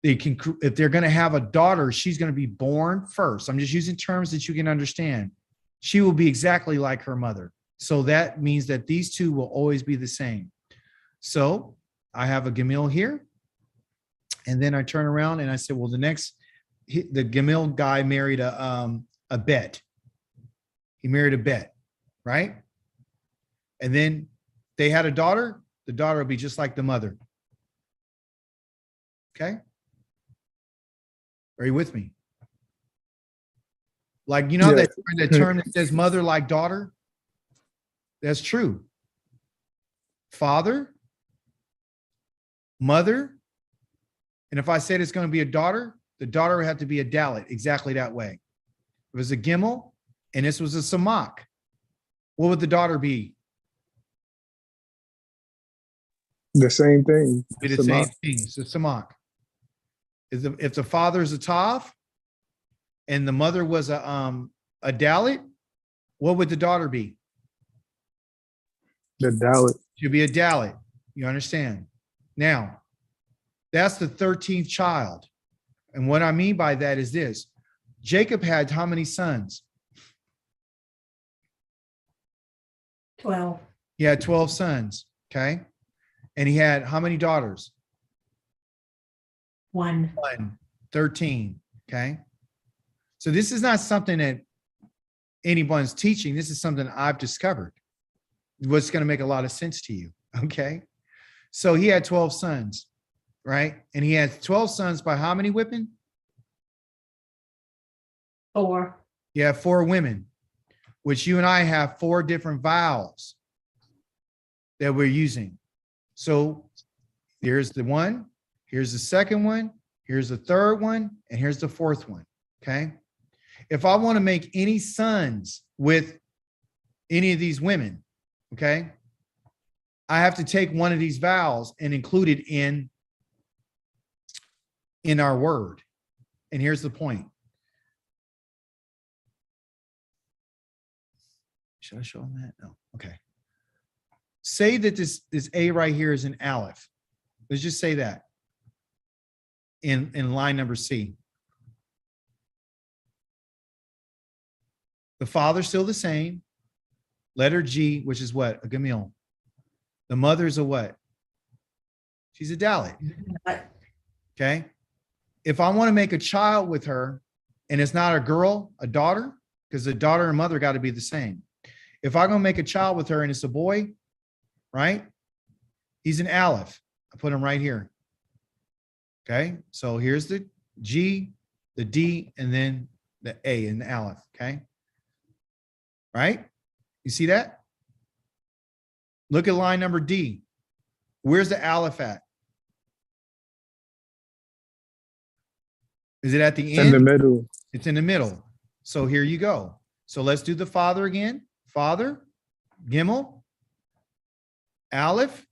they can, if they're going to have a daughter, she's going to be born first. I'm just using terms that you can understand. She will be exactly like her mother. So that means that these two will always be the same. So I have a Gemil here. And then I turn around and I say, well, the Gemil guy married a Bet. He married a Bet, right? And then they had a daughter. The daughter will be just like the mother. Okay? Are you with me? Like, you know, Yeah. that term that says mother like daughter? That's true. Father, mother, and if I said it's going to be a daughter, the daughter would have to be a Dalit, exactly that way. If it was a Gimel, and this was a samak, what would the daughter be? The same thing. Be the same thing. It's a samak. If the father is a tav and the mother was a dalit, what would the daughter be? The Dalit. She'd be a dalit. You understand? Now, that's the 13th child. And what I mean by that is this. Jacob had how many sons? 12. He had 12 sons, okay? And he had how many daughters? 1. 1, 13, okay? So this is not something that anyone's teaching. This is something I've discovered. What's going to make a lot of sense to you, okay? So he had 12 sons, right? And he had 12 sons by how many women? 4. You have 4 women, which you and I have 4 different vowels that we're using. So here's the one, here's the second one, here's the third one, and here's the fourth one, okay? If I want to make any sons with any of these women, okay, I have to take one of these vowels and include it in our word. And here's the point. Should I show them that? No. Okay. Say that this A right here is an aleph. Let's just say that in line number C. The father's still the same. Letter G, which is what? A gamil. The mother's a what? She's a dalit. Okay. If I want to make a child with her and it's not a girl, a daughter, because the daughter and mother got to be the same. If I'm going to make a child with her and it's a boy, right? He's an aleph. I put him right here. Okay. So here's the G, the D, and then the A in the aleph. Okay. Right? You see that? Look at line number D. Where's the aleph at? Is it at the end? In the middle. It's in the middle. So here you go. So let's do the father again. Father, Gimel, Aleph,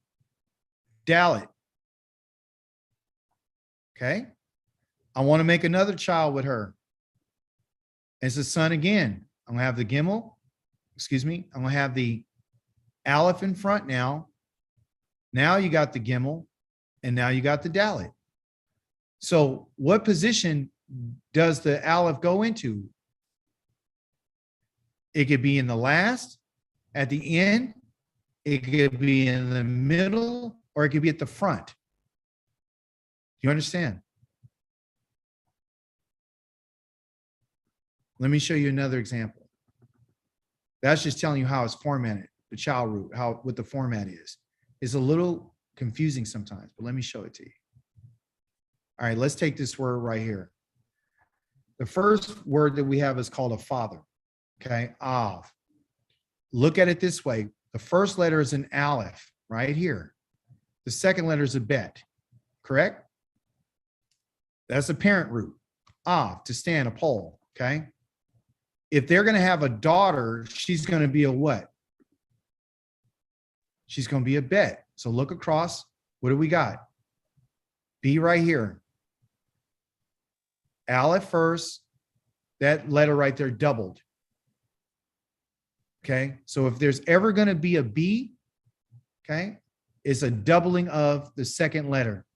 Dalit. Okay. I want to make another child with her. It's a son again. I'm going to have the Gimel. Excuse me. I'm going to have the Aleph in front now. Now you got the Gimel, and now you got the Dalit. So what position does the Aleph go into? It could be in the last, at the end, it could be in the middle, or it could be at the front. You understand? Let me show you another example. That's just telling you how it's formatted, the child root, what the format is. It's a little confusing sometimes, but let me show it to you. All right, let's take this word right here. The first word that we have is called a father. Okay, Av. Look at it this way. The first letter is an aleph right here. The second letter is a bet, correct? That's a parent root. Av, to stand, a pole, okay? If they're going to have a daughter, she's going to be a what? She's going to be a bet. So look across. What do we got? B right here. Aleph first. That letter right there doubled. Okay, so if there's ever going to be a B, okay, it's a doubling of the second letter.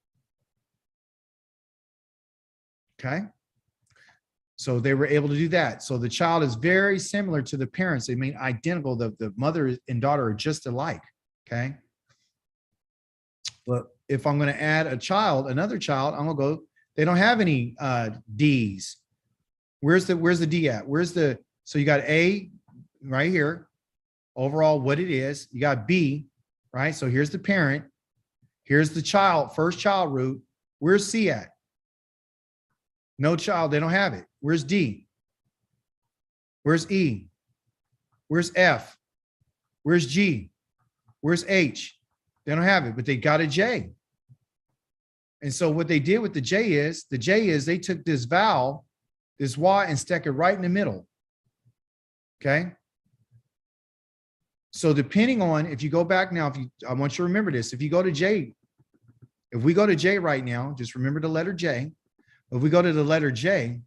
Okay, so they were able to do that. So the child is very similar to the parents. They mean identical. The mother and daughter are just alike. Okay, but if I'm going to add another child, I'm going to go. They don't have any D's. Where's the D at? So you got A right here, overall what it is. You got B, right? So here's the parent. Here's the child, first child root. Where's C at? No child, they don't have it. Where's D? Where's E? Where's F? Where's G? Where's H? They don't have it, but they got a J. And so what they did with the J is they took this vowel, this Y, and stuck it right in the middle. Okay. So depending on, if you go back now, I want you to remember this. If you go to J, if we go to J right now, just remember the letter J. If we go to the letter J,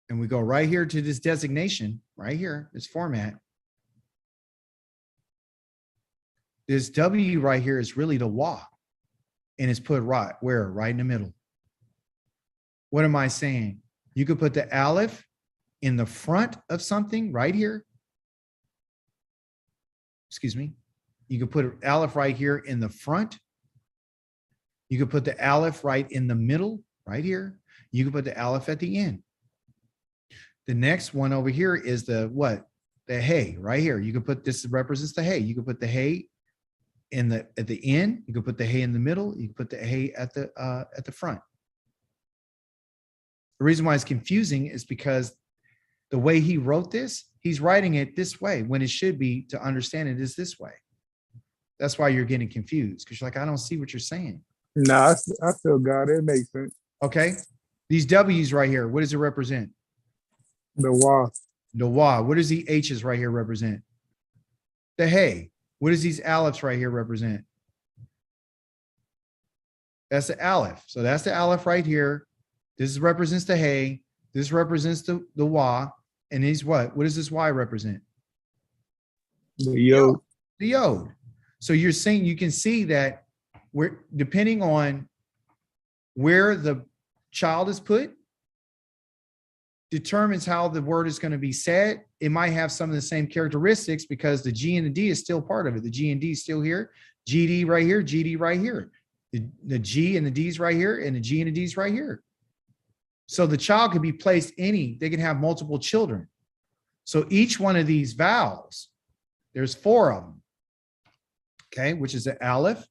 and we go right here to this designation, right here, this format, this W right here is really the wa, and it's put right where? Right in the middle. What am I saying? You could put the aleph in the front of something right here. Excuse me. You could put an aleph right here in the front. You could put the aleph right in the middle, right here. You could put the aleph at the end. The next one over here is the what? The hey, right here. You could put, this represents the hey. You could put the hey in the at the end. You could put the hey in the middle. You could put the hey at the front. The reason why it's confusing is because the way he wrote this, he's writing it this way when it should be, to understand it, is this way. That's why you're getting confused, because you're like, I don't see what you're saying. Nah, I still got it. It makes sense. Okay. These W's right here, what does it represent? The wall. The wa. What does the H's right here represent? The hey. What does these alephs right here represent? That's the aleph. So that's the aleph right here. This represents the hey. This represents the wa. And these what? What does this y represent? The yo. The yod. So you're saying, you can see that we're depending on where the child is put, determines how the word is going to be said. It might have some of the same characteristics because the G and the D is still part of it. The G and D is still here. GD right here, GD right here. The G and the D's right here, and the G and the D's right here. So the child could be placed they can have multiple children. So each one of these vowels, there's 4 of them. Okay, which is the aleph,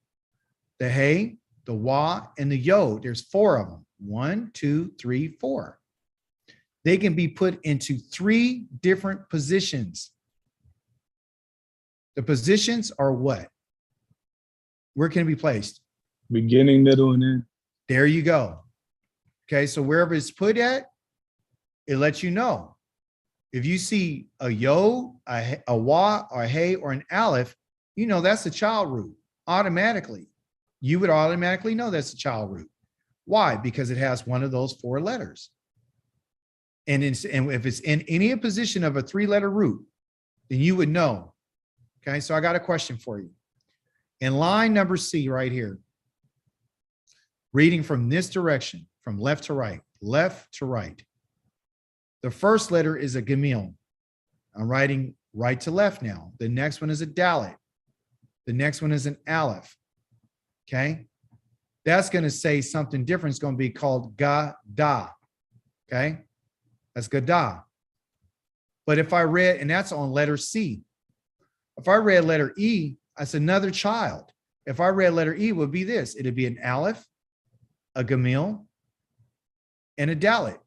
the hey, the wa, and the yod. There's 4 of them. 1, 2, 3, 4. They can be put into 3 different positions. The positions are what? Where can it be placed? Beginning, middle, and end. There you go. Okay, so wherever it's put at, it lets you know. If you see a yod, a wa, or a hey, or an aleph, you know that's a child root automatically. You would automatically know that's a child root. Why? Because it has one of those 4 letters. And if it's in any position of a 3-letter root, then you would know. Okay, so I got a question for you. In line number C right here, reading from this direction, from left to right, the first letter is a gemil. I'm writing right to left now. The next one is a dalet. The next one is an aleph. Okay, that's going to say something different. It's going to be called ga-da. Okay, that's ga-da. But if I read, and that's on letter C. If I read letter E, that's another child. If I read letter E, it would be this. It'd be an aleph, a gemil, and a dalet.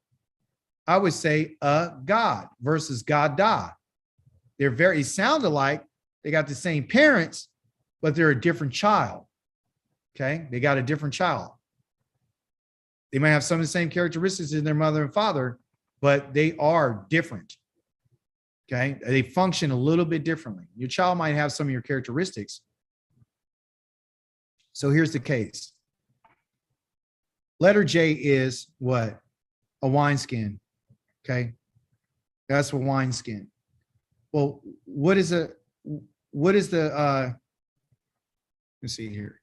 I would say a God versus ga-da. They're very sound alike. They got the same parents, but they're a different child. Okay, they got a different child. They might have some of the same characteristics in their mother and father, but they are different. Okay, they function a little bit differently. Your child might have some of your characteristics. So here's the case. Letter J is what? A wineskin. Okay, that's a wineskin. Well, what is the let's see here.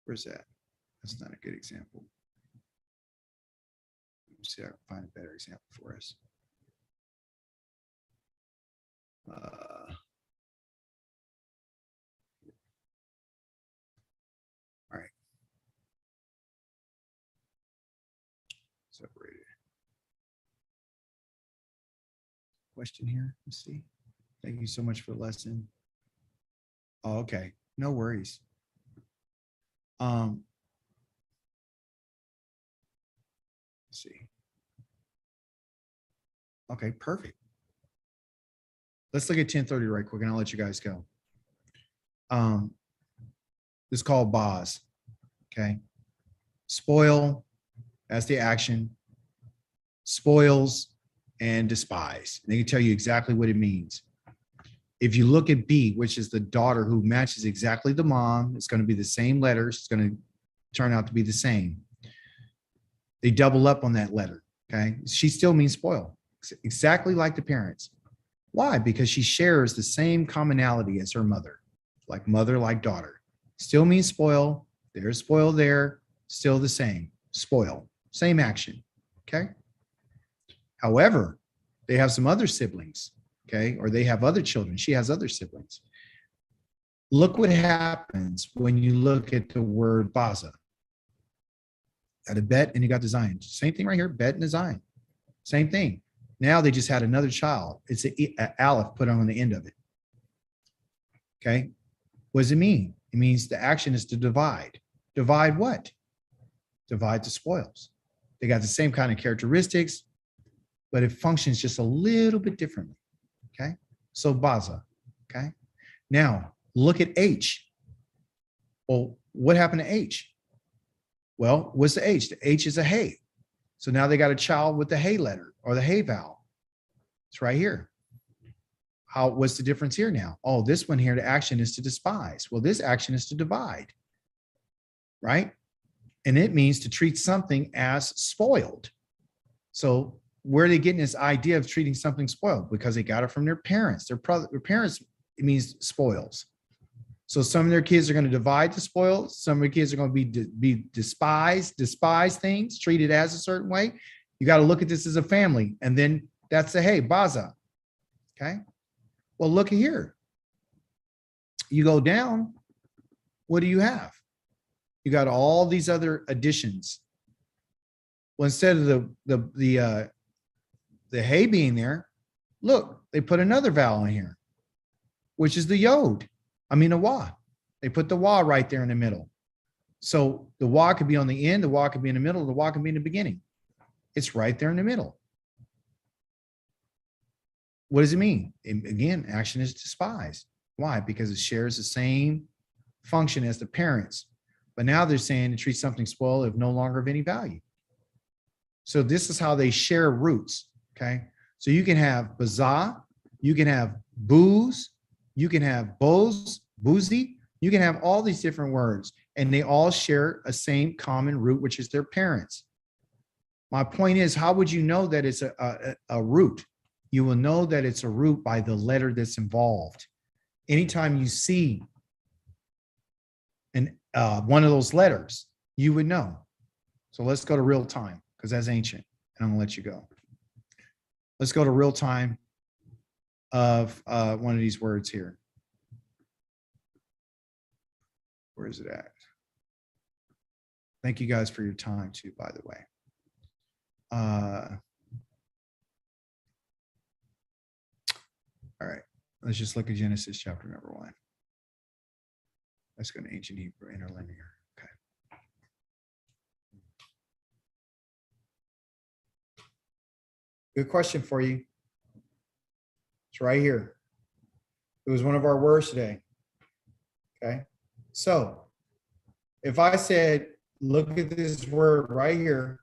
Where's that? That's not a good example. Let me see if I can find a better example for us. All right. Separated. Question here. Let's see. Thank you so much for the lesson. Oh, okay. No worries. Let's see. Okay, perfect. Let's look at 1030 right quick and I'll let you guys go. This is called Boz. Okay. Spoil, that's the action. Spoils and despise. And they can tell you exactly what it means. If you look at B, which is the daughter who matches exactly the mom, it's going to be the same letters. It's going to turn out to be the same. They double up on that letter. Okay. She still means spoil, exactly like the parents. Why? Because she shares the same commonality as her mother, like daughter. Still means spoil. There's spoil there. Still the same. Spoil. Same action. Okay. However, they have some other siblings. Okay. Or they have other children. She has other siblings. Look what happens when you look at the word baza. Got a bet and you got the Zion. Same thing right here. Bet and a Zion. Same thing. Now they just had another child. It's an aleph put on the end of it. Okay. What does it mean? It means the action is to divide. Divide what? Divide the spoils. They got the same kind of characteristics, but it functions just a little bit differently. Okay. So baza. Okay. Now look at H. Well, what happened to H? Well, what's the H? The H is a hey. So now they got a child with the hey letter or the hey vowel. It's right here. What's the difference here now? Oh, this one here, the action is to despise. Well, this action is to divide, right? And it means to treat something as spoiled. So where are they getting this idea of treating something spoiled? Because they got it from their parents. Their parents, it means spoils. So some of their kids are going to divide the spoils. Some of their kids are going to be despise things, treated as a certain way. You got to look at this as a family. And then that's a hey, baza. Okay. Well, look here. You go down. What do you have? You got all these other additions. Well, instead of the hey being there, look, they put another vowel in here, which is the yod. A wa. They put the wa right there in the middle. So the wa could be on the end, the wa could be in the middle, the wa could be in the beginning. It's right there in the middle. What does it mean? Again, action is despised. Why? Because it shares the same function as the parents. But now they're saying to treat something spoiled if no longer of any value. So this is how they share roots. Okay. So you can have baza, you can have booze, you can have boozy, you can have all these different words, and they all share a same common root, which is their parents. My point is, how would you know that it's a root? You will know that it's a root by the letter that's involved. Anytime you see one of those letters, you would know. So let's go to real time, because that's ancient, and I'm gonna let you go. Let's go to real time of one of these words here. Where is it at? Thank you guys for your time too, by the way. All right, let's just look at Genesis chapter number 1. Let's go to ancient Hebrew interlinear. Okay. Good question for you. It's right here. It was one of our words today. Okay. So if I said, look at this word right here,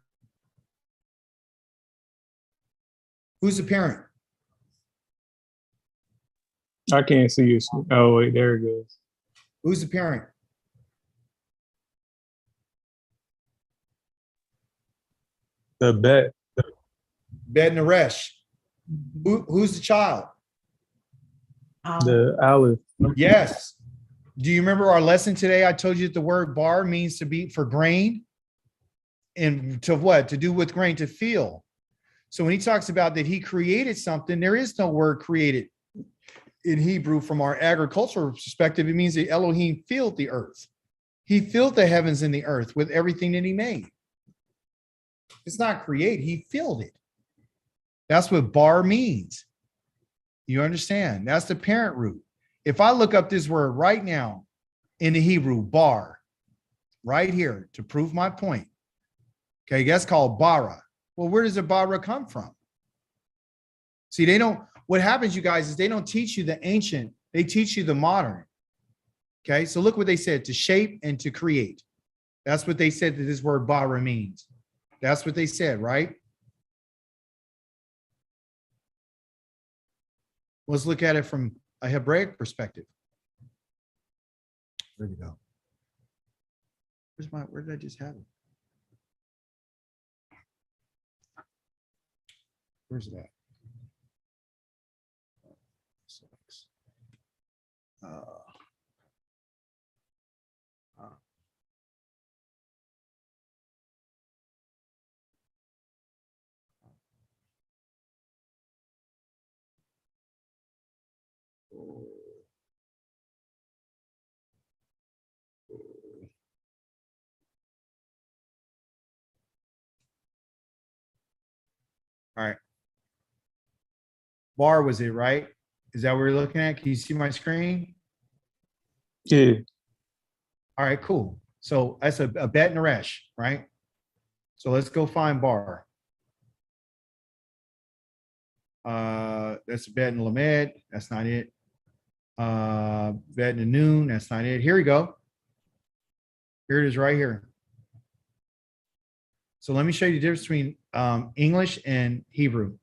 who's the parent? I can't see you. Oh, wait, there it goes. Who's the parent? The bet. Bet Naresh. Who's the child? The aleph. Yes. Do you remember our lesson today? I told you that the word bar means to be for grain. And to what? To do with grain, to feel. So when he talks about that he created something, there is no word created in Hebrew from our agricultural perspective. It means that Elohim filled the earth. He filled the heavens and the earth with everything that he made. It's not create, he filled it. That's what bar means. You understand? That's the parent root. If I look up this word right now in the Hebrew, bar, right here to prove my point. Okay, that's called bara. Well, where does the bara come from? See, what happens, you guys, is they don't teach you the ancient, they teach you the modern. Okay, so look what they said, to shape and to create. That's what they said that this word bara means. That's what they said, right? Let's look at it from a Hebraic perspective. Where'd it go? Where did I just have it? Where's it at? All right. Bar was it, right? Is that what we're looking at? Can you see my screen? Yeah. All right, cool. So that's a bet and a resh, right? So let's go find bar. That's a bet and lamed. That's not it. Bet and noon. That's not it. Here we go. Here it is right here. So let me show you the difference between English and Hebrew.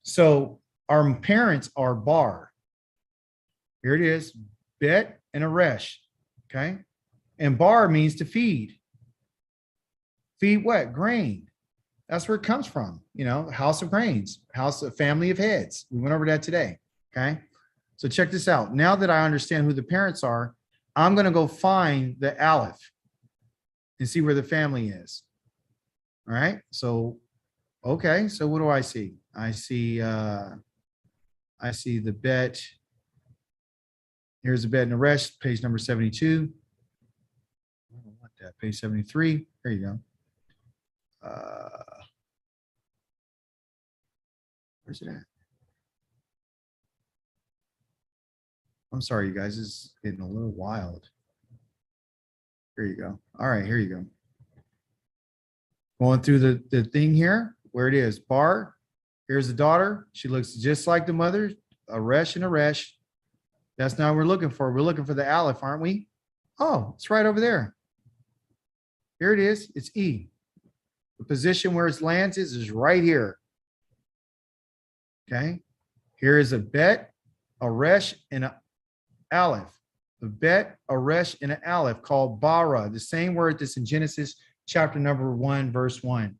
So our parents are bar. Here it is, bet and a resh, okay? And bar means to feed. Feed what? Grain. That's where it comes from, you know, house of grains, house of family of heads. We went over that today, okay? So check this out. Now that I understand who the parents are, I'm going to go find the aleph and see where the family is. All right. So, okay. So what do I see? I see the bet. Here's the bet and the rest, page number 72. I don't want that. Page 73. There you go. Where's it at? I'm sorry, you guys. This is getting a little wild. Here you go. All right, here you go. Going through the thing here, where it is. Bar, here's the daughter. She looks just like the mother, a resh and a resh. That's not what we're looking for. We're looking for the aleph, aren't we? Oh, it's right over there. Here it is. It's E. The position where it lands is right here. Okay. Here is a bet, a resh, and an aleph. The bet, a resh, and an aleph called bara, the same word that's in Genesis chapter number 1, verse 1.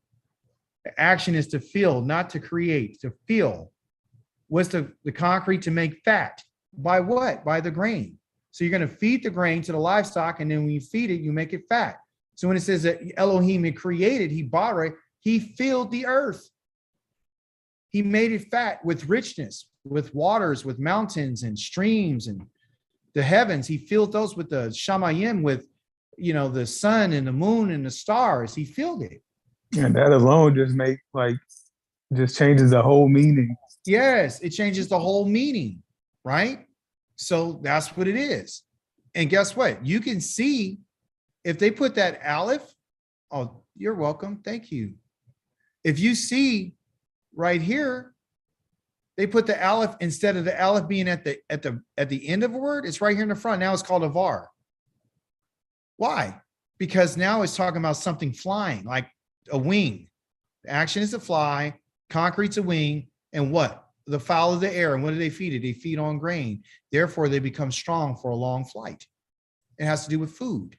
The action is to feel, not to create, to feel. What's the concrete? To make fat. By what? By the grain. So you're going to feed the grain to the livestock, and then when you feed it, you make it fat. So when it says that Elohim had created, he bara, he filled the earth. He made it fat with richness, with waters, with mountains and streams and the heavens. He filled those with the shamayim, with, you know, the sun and the moon and the stars. He filled it. And that alone just changes the whole meaning. Yes, it changes the whole meaning, right? So that's what it is. And guess what? You can see if they put that aleph. Oh, you're welcome. Thank you. If you see right here, they put the aleph, instead of the aleph being at the end of a word, it's right here in the front. Now it's called a var. Why? Because now it's talking about something flying, like a wing. The action is to fly, concrete's a wing, and what? The fowl of the air. And what do they feed it? They feed on grain. Therefore, they become strong for a long flight. It has to do with food.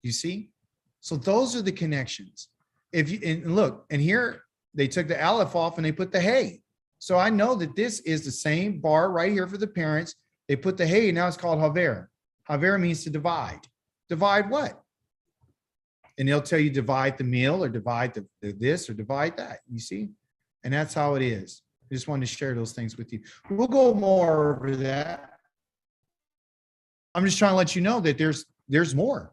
You see? So those are the connections. If you and look, and here they took the aleph off and they put the hay. So I know that this is the same bar right here for the parents. They put the hay, now it's called haver. Haver means to divide. Divide what? And they'll tell you divide the meal or divide the this or divide that. You see? And that's how it is. I just wanted to share those things with you. We'll go more over that. I'm just trying to let you know that there's more.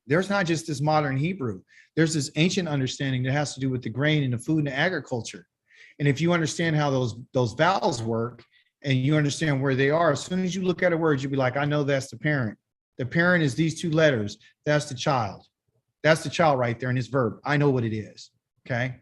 There's not just this modern Hebrew. There's this ancient understanding that has to do with the grain and the food and the agriculture. And if you understand how those vowels work and you understand where they are, as soon as you look at a word, you'll be like, I know that's the parent. The parent is these two letters. That's the child. That's the child right there in this verb. I know what it is. Okay.